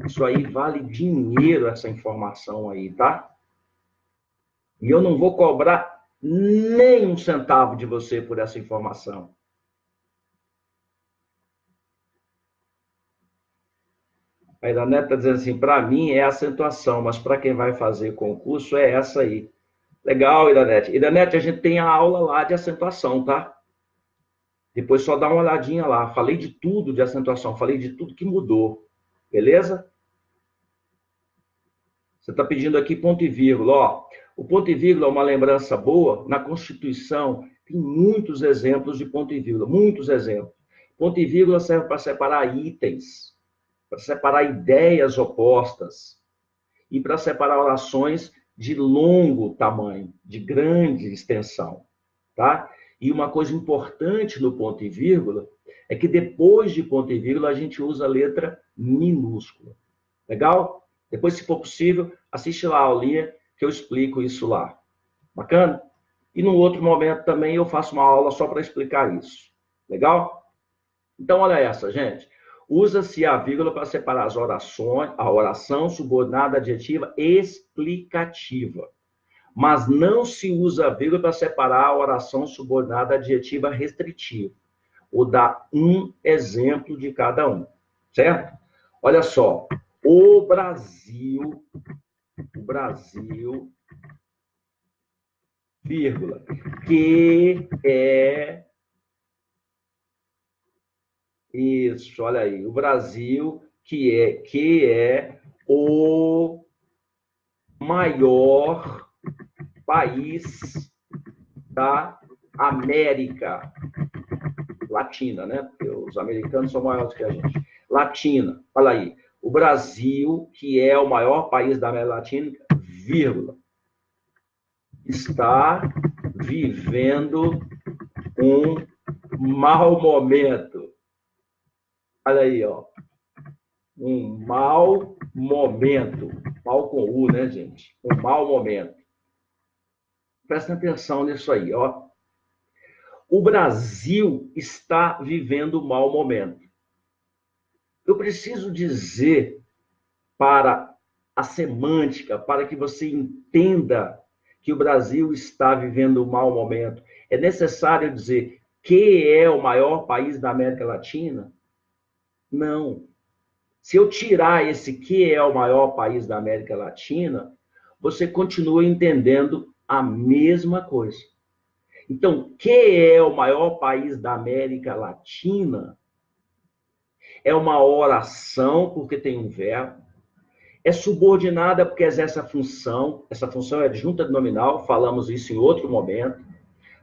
isso aí vale dinheiro, essa informação aí, tá? E eu não vou cobrar nem um centavo de você por essa informação. A Iranete está dizendo assim, para mim é acentuação, mas para quem vai fazer concurso é essa aí. Legal, Iranete. Iranete, a gente tem a aula lá de acentuação, tá? Depois só dá uma olhadinha lá. Falei de tudo de acentuação, falei de tudo que mudou. Beleza? Você está pedindo aqui ponto e vírgula. Ó, o ponto e vírgula é uma lembrança boa. Na Constituição tem muitos exemplos de ponto e vírgula, muitos exemplos. Ponto e vírgula serve para separar itens, para separar ideias opostas e para separar orações de longo tamanho, de grande extensão, tá? E uma coisa importante no ponto e vírgula é que depois de ponto e vírgula a gente usa a letra minúscula. Legal? Depois, se for possível, assiste lá a aulinha que eu explico isso lá. Bacana? E num outro momento também eu faço uma aula só para explicar isso. Legal? Então, olha essa, gente. Usa-se a vírgula para separar as orações, a oração subordinada adjetiva explicativa. Mas não se usa a vírgula para separar a oração subordinada adjetiva restritiva. Vou dar um exemplo de cada um. Certo? Olha só. o Brasil, vírgula, que é, isso, olha aí, o Brasil, que é o maior país da América Latina, né? Porque os americanos são maiores que a gente. Latina, olha aí. O Brasil, que é o maior país da América Latina, vírgula, está vivendo um mau momento. Olha aí, ó. Um mau momento. Mal com U, né, gente? Um mau momento. Presta atenção nisso aí, ó. O Brasil está vivendo um mau momento. Eu preciso dizer para a semântica, para que você entenda que o Brasil está vivendo um mau momento. É necessário dizer que é o maior país da América Latina? Não. Se eu tirar esse que é o maior país da América Latina, você continua entendendo a mesma coisa. Então, que é o maior país da América Latina é uma oração, porque tem um verbo, é subordinada porque exerce essa função é adjunta de nominal, falamos isso em outro momento,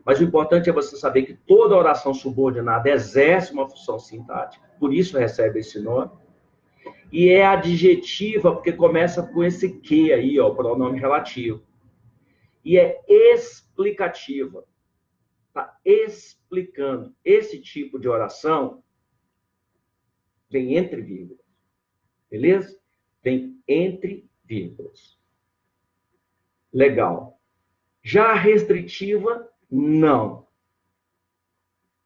mas o importante é você saber que toda oração subordinada exerce uma função sintática, por isso recebe esse nome, e é adjetiva porque começa com esse que aí, ó, o pronome relativo, e é explicativa, está explicando. Esse tipo de oração vem entre vírgulas, beleza? Vem entre vírgulas. Legal. Já a restritiva, não.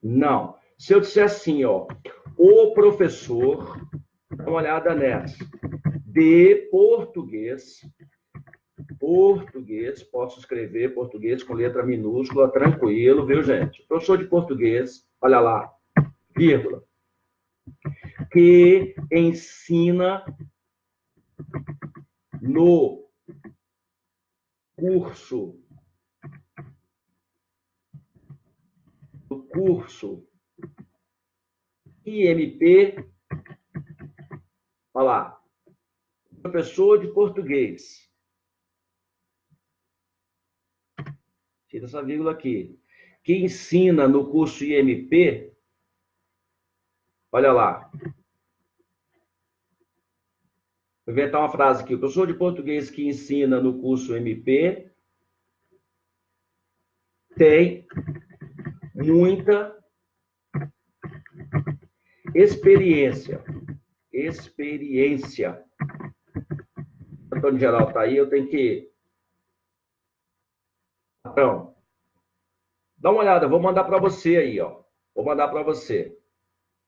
Não. Se eu disser assim, ó, o professor, dá uma olhada nessa, de português, posso escrever português com letra minúscula, tranquilo, viu, gente? Professor de português, olha lá, vírgula, que ensina no curso IMP, olha lá, professor de português, tira essa vírgula aqui, que ensina no curso IMP, olha lá, vou inventar uma frase aqui, o professor de português que ensina no curso MP tem muita experiência. O Antônio Geraldo está aí, eu tenho que... Então, dá uma olhada, vou mandar para você aí, ó. Vou mandar para você.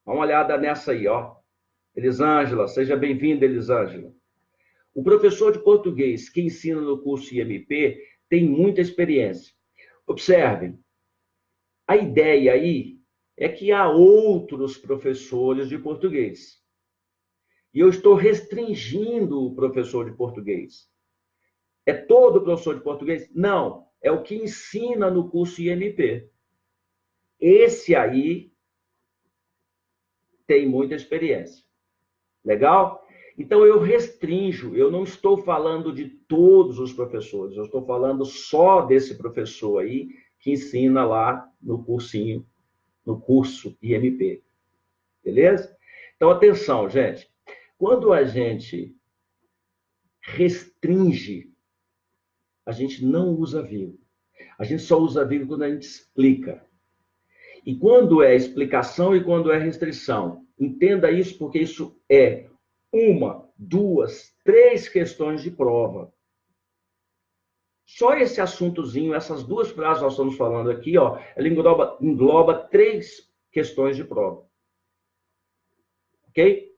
Dá uma olhada nessa aí, ó. Elisângela, seja bem-vinda, Elisângela. O professor de português que ensina no curso IMP tem muita experiência. Observem, a ideia aí é que há outros professores de português. E eu estou restringindo o professor de português. É todo professor de português? Não, é o que ensina no curso IMP. Esse aí tem muita experiência. Legal? Então, eu restringo, eu não estou falando de todos os professores, eu estou falando só desse professor aí que ensina lá no cursinho, no curso IMP. Beleza? Então, atenção, gente. Quando a gente restringe, a gente não usa vírgula. A gente só usa vírgula quando a gente explica. E quando é explicação e quando é restrição, entenda isso porque isso é uma, duas, três questões de prova. Só esse assuntozinho, essas duas frases que nós estamos falando aqui, ó, ela engloba três questões de prova. Ok?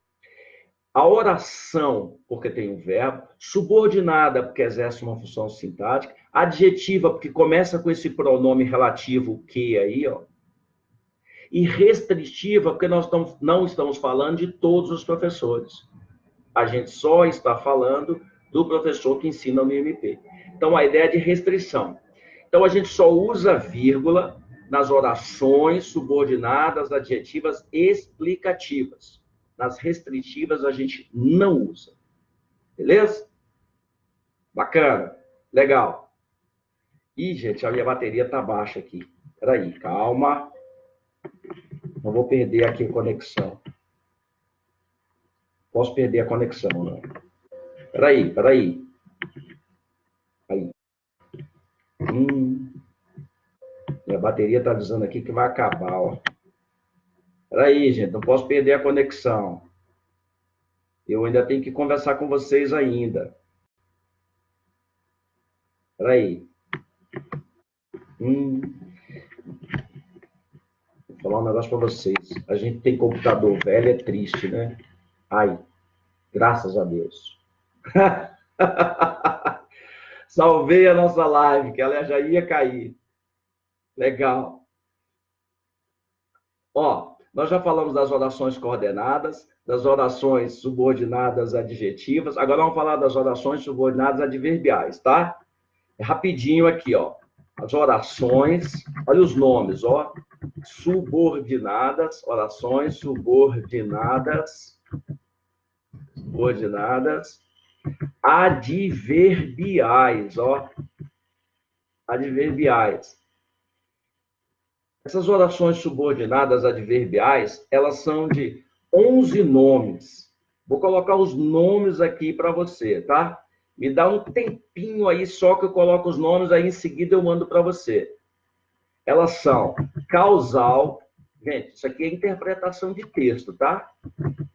A oração, porque tem um verbo, subordinada, porque exerce uma função sintática, adjetiva, porque começa com esse pronome relativo que aí, ó, e restritiva, porque nós não estamos falando de todos os professores. A gente só está falando do professor que ensina no IMP. Então, a ideia é de restrição. Então, a gente só usa vírgula nas orações subordinadas, adjetivas explicativas. Nas restritivas, a gente não usa. Beleza? Bacana. Legal. Ih, gente, a minha bateria está baixa aqui. Peraí, calma. Não vou perder aqui a conexão. Posso perder a conexão, não. Peraí. Aí. Minha bateria está avisando aqui que vai acabar, ó. Peraí, gente, não posso perder a conexão. Eu ainda tenho que conversar com vocês ainda. Peraí. Vou falar um negócio para vocês. A gente tem computador velho, é triste, né? Ai, graças a Deus. Salvei a nossa live, que ela já ia cair. Legal. Ó, nós já falamos das orações coordenadas, das orações subordinadas adjetivas. Agora vamos falar das orações subordinadas adverbiais, tá? É rapidinho aqui, ó. As orações, olha os nomes, ó. Subordinadas, orações subordinadas, adverbiais, ó. Adverbiais. Essas orações subordinadas adverbiais, elas são de 11 nomes. Vou colocar os nomes aqui para você, tá? Me dá um tempinho aí só que eu coloco os nomes, aí em seguida eu mando para você. Elas são causal, gente, isso aqui é interpretação de texto, tá?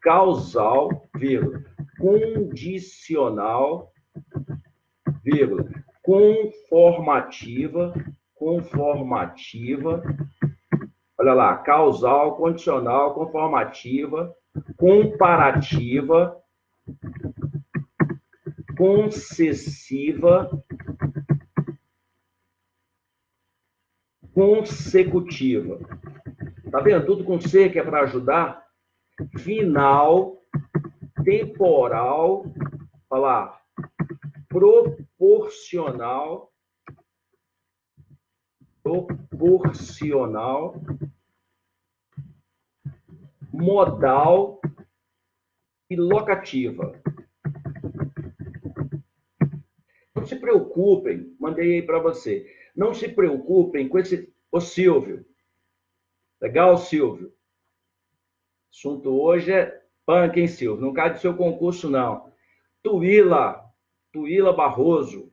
Causal, vírgula, condicional, vírgula, conformativa, olha lá, causal, condicional, conformativa, comparativa, concessiva, consecutiva. Tá vendo? Tudo com C, que é para ajudar. Final, temporal, olha lá, proporcional, modal e locativa. Não se preocupem, mandei aí para você. Não se preocupem com esse... Ô, Silvio. Legal, Silvio? O assunto hoje é punk, hein, Silvio? Não cai do seu concurso, não. Tuíla Barroso,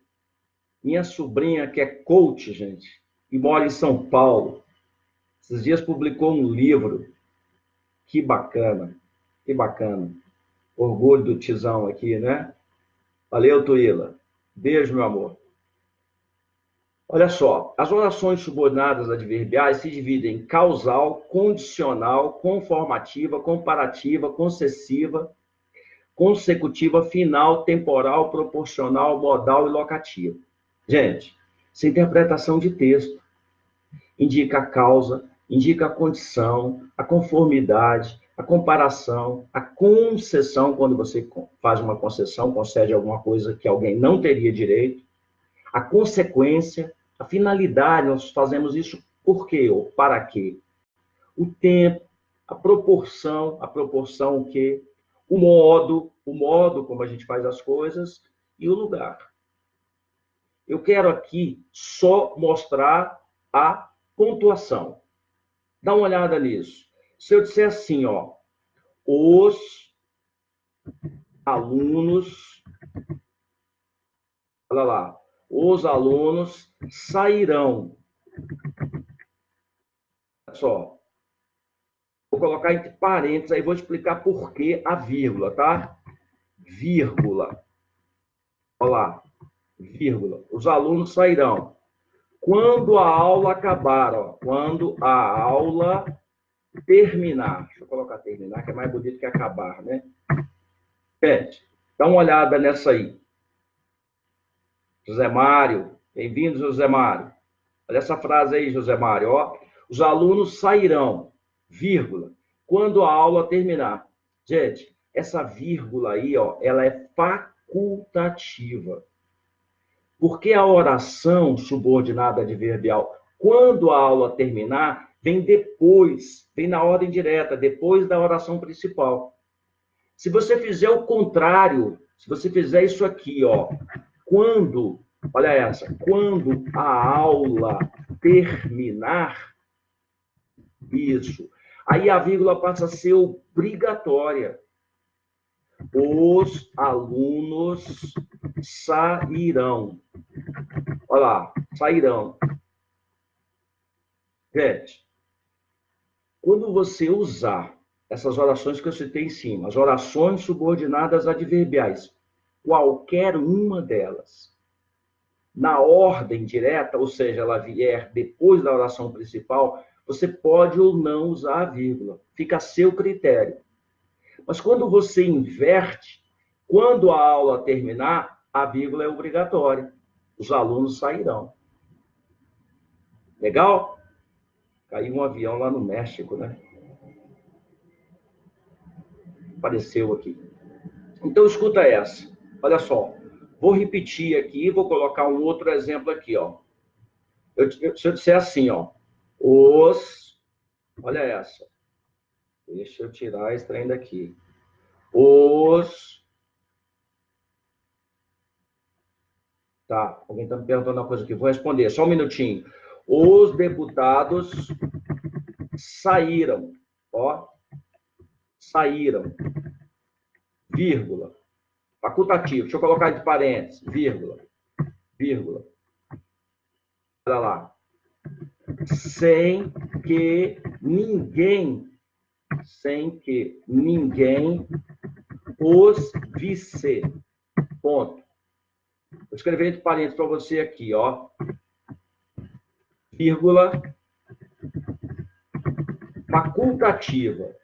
minha sobrinha que é coach, gente, e mora em São Paulo. Esses dias publicou um livro. Que bacana, que bacana. Orgulho do tizão aqui, né? Valeu, Tuíla. Beijo, meu amor. Olha só, as orações subordinadas adverbiais se dividem em causal, condicional, conformativa, comparativa, concessiva, consecutiva, final, temporal, proporcional, modal e locativa. Gente, isso é interpretação de texto. Indica a causa, indica a condição, a conformidade, a comparação, a concessão, quando você faz uma concessão, concede alguma coisa que alguém não teria direito, a consequência, a finalidade, nós fazemos isso por quê ou para quê? O tempo, a proporção o quê? O modo como a gente faz as coisas e o lugar. Eu quero aqui só mostrar a pontuação. Dá uma olhada nisso. Se eu disser assim, ó, os alunos, olha lá, os alunos sairão. Olha só. Vou colocar entre parênteses, aí vou explicar por que a vírgula, tá? Vírgula. Olha lá, vírgula. Os alunos sairão. Quando a aula acabar, ó, quando a aula terminar. Deixa eu colocar terminar, que é mais bonito que acabar, né? Gente, dá uma olhada nessa aí. José Mário, bem-vindo, José Mário. Olha essa frase aí, José Mário, ó. Os alunos sairão, vírgula, quando a aula terminar. Gente, essa vírgula aí, ó, ela é facultativa. Porque a oração subordinada adverbial, quando a aula terminar, vem depois, vem na ordem direta, depois da oração principal. Se você fizer o contrário, se você fizer isso aqui, ó, quando, olha essa, quando a aula terminar, isso, aí a vírgula passa a ser obrigatória. Os alunos sairão. Olha lá, sairão. Gente, quando você usar essas orações que eu citei em cima, as orações subordinadas adverbiais, qualquer uma delas, na ordem direta, ou seja, ela vier depois da oração principal, você pode ou não usar a vírgula. Fica a seu critério. Mas quando você inverte, quando a aula terminar, a vírgula é obrigatória. Os alunos sairão. Legal? Caiu um avião lá no México, né? Apareceu aqui. Então, escuta essa. Olha só. Vou repetir aqui, vou colocar um outro exemplo aqui, ó. Se eu disser assim, ó. Olha essa. Deixa eu tirar esse trem daqui. Tá, alguém está me perguntando uma coisa aqui. Vou responder, só um minutinho. Os deputados saíram, ó. Saíram, vírgula. Facultativo, deixa eu colocar entre parênteses, vírgula. Olha lá. Sem que ninguém os visse. Ponto. Vou escrever entre parênteses para você aqui, ó. Vírgula. Facultativa.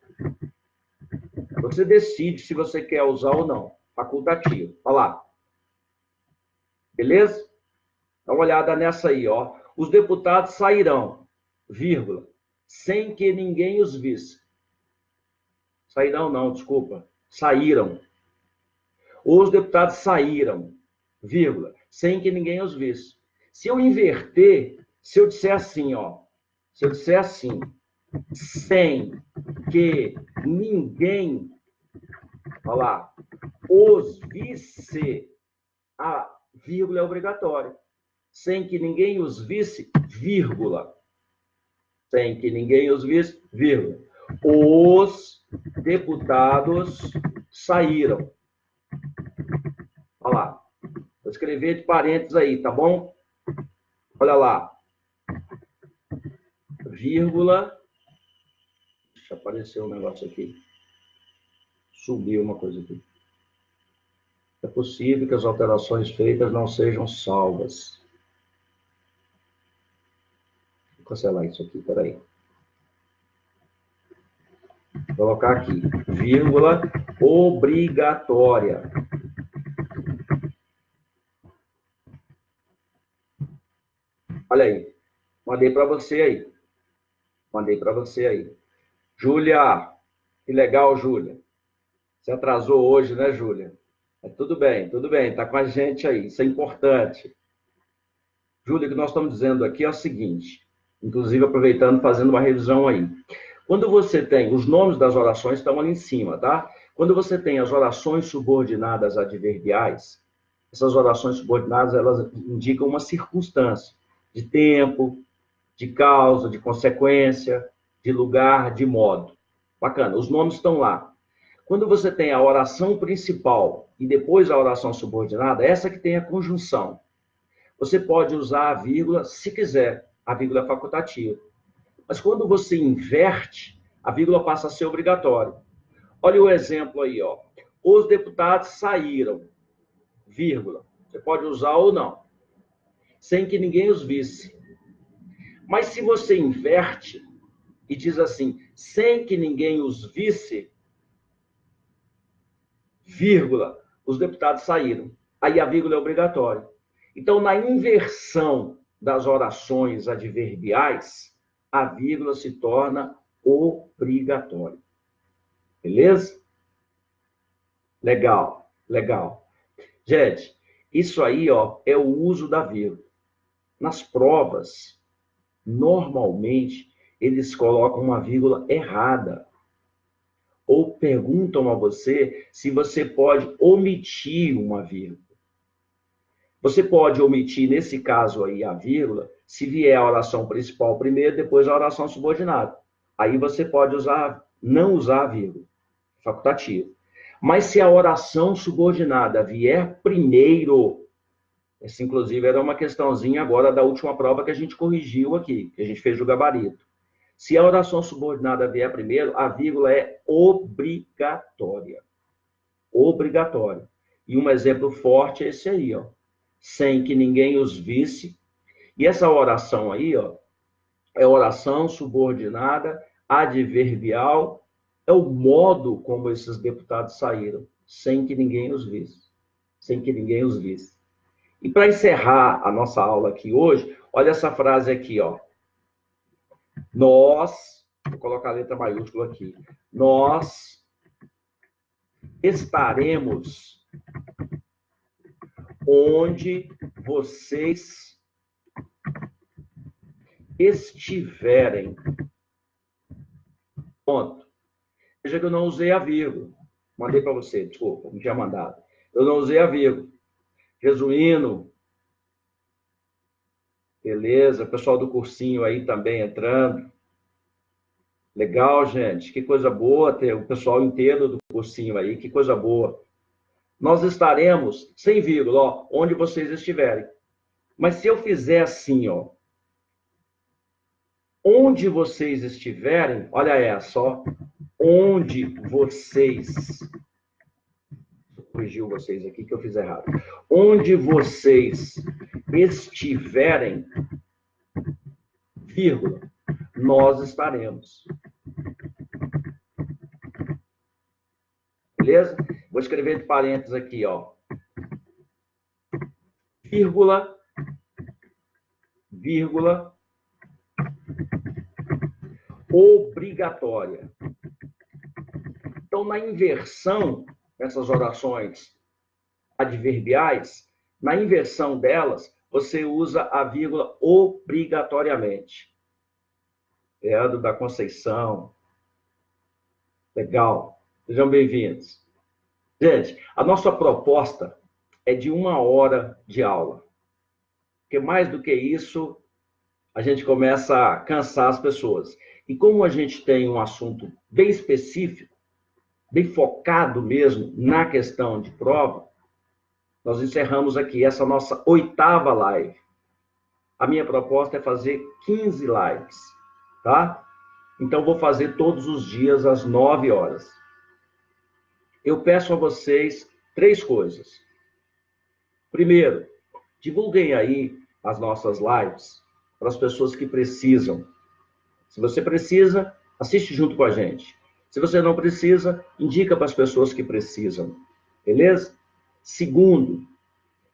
Você decide se você quer usar ou não. Facultativo. Olha lá. Beleza? Dá uma olhada nessa aí, ó. Os deputados sairão, vírgula, sem que ninguém os visse. Sairão não, desculpa. Saíram. Os deputados saíram, vírgula, sem que ninguém os visse. Se eu inverter, se eu disser assim, ó. Se eu disser assim, sem que ninguém, olha lá, os visse, a vírgula é obrigatória. Sem que ninguém os visse, vírgula. Sem que ninguém os visse, vírgula. Os deputados saíram. Olha lá. Vou escrever de parênteses aí, tá bom? Olha lá. Vírgula. Deixa aparecer um negócio aqui. Subiu uma coisa aqui. É possível que as alterações feitas não sejam salvas. Vou cancelar isso aqui, peraí. Vou colocar aqui, vírgula, obrigatória. Olha aí, mandei para você aí. Júlia, que legal, Júlia. Você atrasou hoje, né, Júlia? Tudo bem, tá com a gente aí, isso é importante. Júlia, o que nós estamos dizendo aqui é o seguinte, inclusive aproveitando, fazendo uma revisão aí. Quando você tem, os nomes das orações estão ali em cima, tá? Quando você tem as orações subordinadas adverbiais, essas orações subordinadas, elas indicam uma circunstância de tempo, de causa, de consequência, de lugar, de modo. Bacana, os nomes estão lá. Quando você tem a oração principal e depois a oração subordinada, essa que tem a conjunção. Você pode usar a vírgula se quiser, a vírgula é facultativa. Mas quando você inverte, a vírgula passa a ser obrigatória. Olha o exemplo aí, ó. Os deputados saíram, vírgula. Você pode usar ou não, sem que ninguém os visse. Mas se você inverte e diz assim, sem que ninguém os visse, vírgula, os deputados saíram. Aí a vírgula é obrigatória. Então, na inversão das orações adverbiais, a vírgula se torna obrigatória. Beleza? Legal, legal. Gente, isso aí, ó, é o uso da vírgula. Nas provas, normalmente, eles colocam uma vírgula errada. Ou perguntam a você se você pode omitir uma vírgula. Você pode omitir, nesse caso aí, a vírgula, se vier a oração principal primeiro, depois a oração subordinada. Aí você pode não usar a vírgula, facultativo. Mas se a oração subordinada vier primeiro, essa inclusive era uma questãozinha agora da última prova que a gente corrigiu aqui, que a gente fez o gabarito. Se a oração subordinada vier primeiro, a vírgula é obrigatória. Obrigatória. E um exemplo forte é esse aí, ó. Sem que ninguém os visse. E essa oração aí, ó, é oração subordinada, adverbial, é o modo como esses deputados saíram, sem que ninguém os visse. Sem que ninguém os visse. E para encerrar a nossa aula aqui hoje, olha essa frase aqui, ó. Nós, vou colocar a letra maiúscula aqui, nós estaremos onde vocês estiverem. Ponto. Veja que eu não usei a vírgula. Mandei para você, desculpa, não tinha mandado. Eu não usei a vírgula. Resumindo, beleza, o pessoal do cursinho aí também entrando. Legal, gente, que coisa boa ter o pessoal inteiro do cursinho aí, que coisa boa. Nós estaremos, sem vírgula, ó, onde vocês estiverem. Mas se eu fizer assim, ó, onde vocês estiverem, olha essa, ó, onde vocês, corrigiu vocês aqui que eu fiz errado, onde vocês estiverem, vírgula, nós estaremos. Beleza? Vou escrever entre parênteses aqui, ó. Vírgula, vírgula, obrigatória. Então, na inversão dessas orações adverbiais, na inversão delas, você usa a vírgula obrigatoriamente. Pedro da Conceição. Legal. Sejam bem-vindos. Gente, a nossa proposta é de 1 hora de aula. Porque mais do que isso, a gente começa a cansar as pessoas. E como a gente tem um assunto bem específico, bem focado mesmo na questão de prova, nós encerramos aqui essa nossa 8ª live. A minha proposta é fazer 15 lives, tá? Então, vou fazer todos os dias às 9 horas. Eu peço a vocês 3 coisas. Primeiro, divulguem aí as nossas lives para as pessoas que precisam. Se você precisa, assiste junto com a gente. Se você não precisa, indica para as pessoas que precisam. Beleza? Segundo,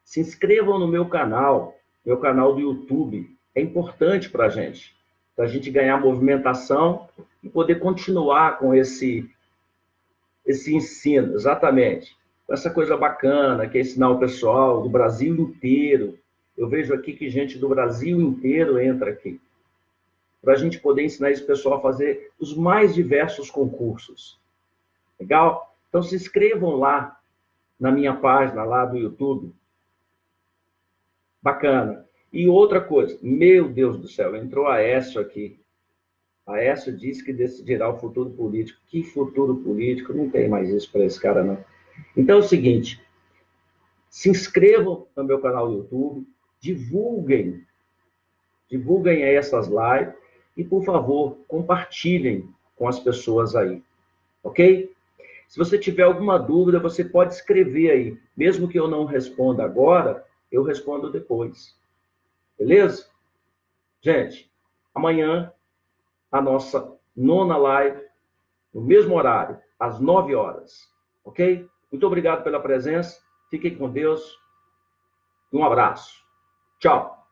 se inscrevam no meu canal do YouTube. É importante para a gente ganhar movimentação e poder continuar com esse ensino, exatamente. Com essa coisa bacana, que é ensinar o pessoal do Brasil inteiro. Eu vejo aqui que gente do Brasil inteiro entra aqui. Para a gente poder ensinar esse pessoal a fazer os mais diversos concursos. Legal? Então, se inscrevam lá na minha página lá do YouTube. Bacana. E outra coisa, meu Deus do céu, entrou a Aécio aqui. A Aécio disse que decidirá o futuro político. Que futuro político? Não tem mais isso para esse cara, não. Então é o seguinte, se inscrevam no meu canal do YouTube, divulguem aí essas lives e, por favor, compartilhem com as pessoas aí, ok? Se você tiver alguma dúvida, você pode escrever aí. Mesmo que eu não responda agora, eu respondo depois. Beleza? Gente, amanhã a nossa 9ª live, no mesmo horário, às 9 horas. Ok? Muito obrigado pela presença. Fiquem com Deus. Um abraço. Tchau.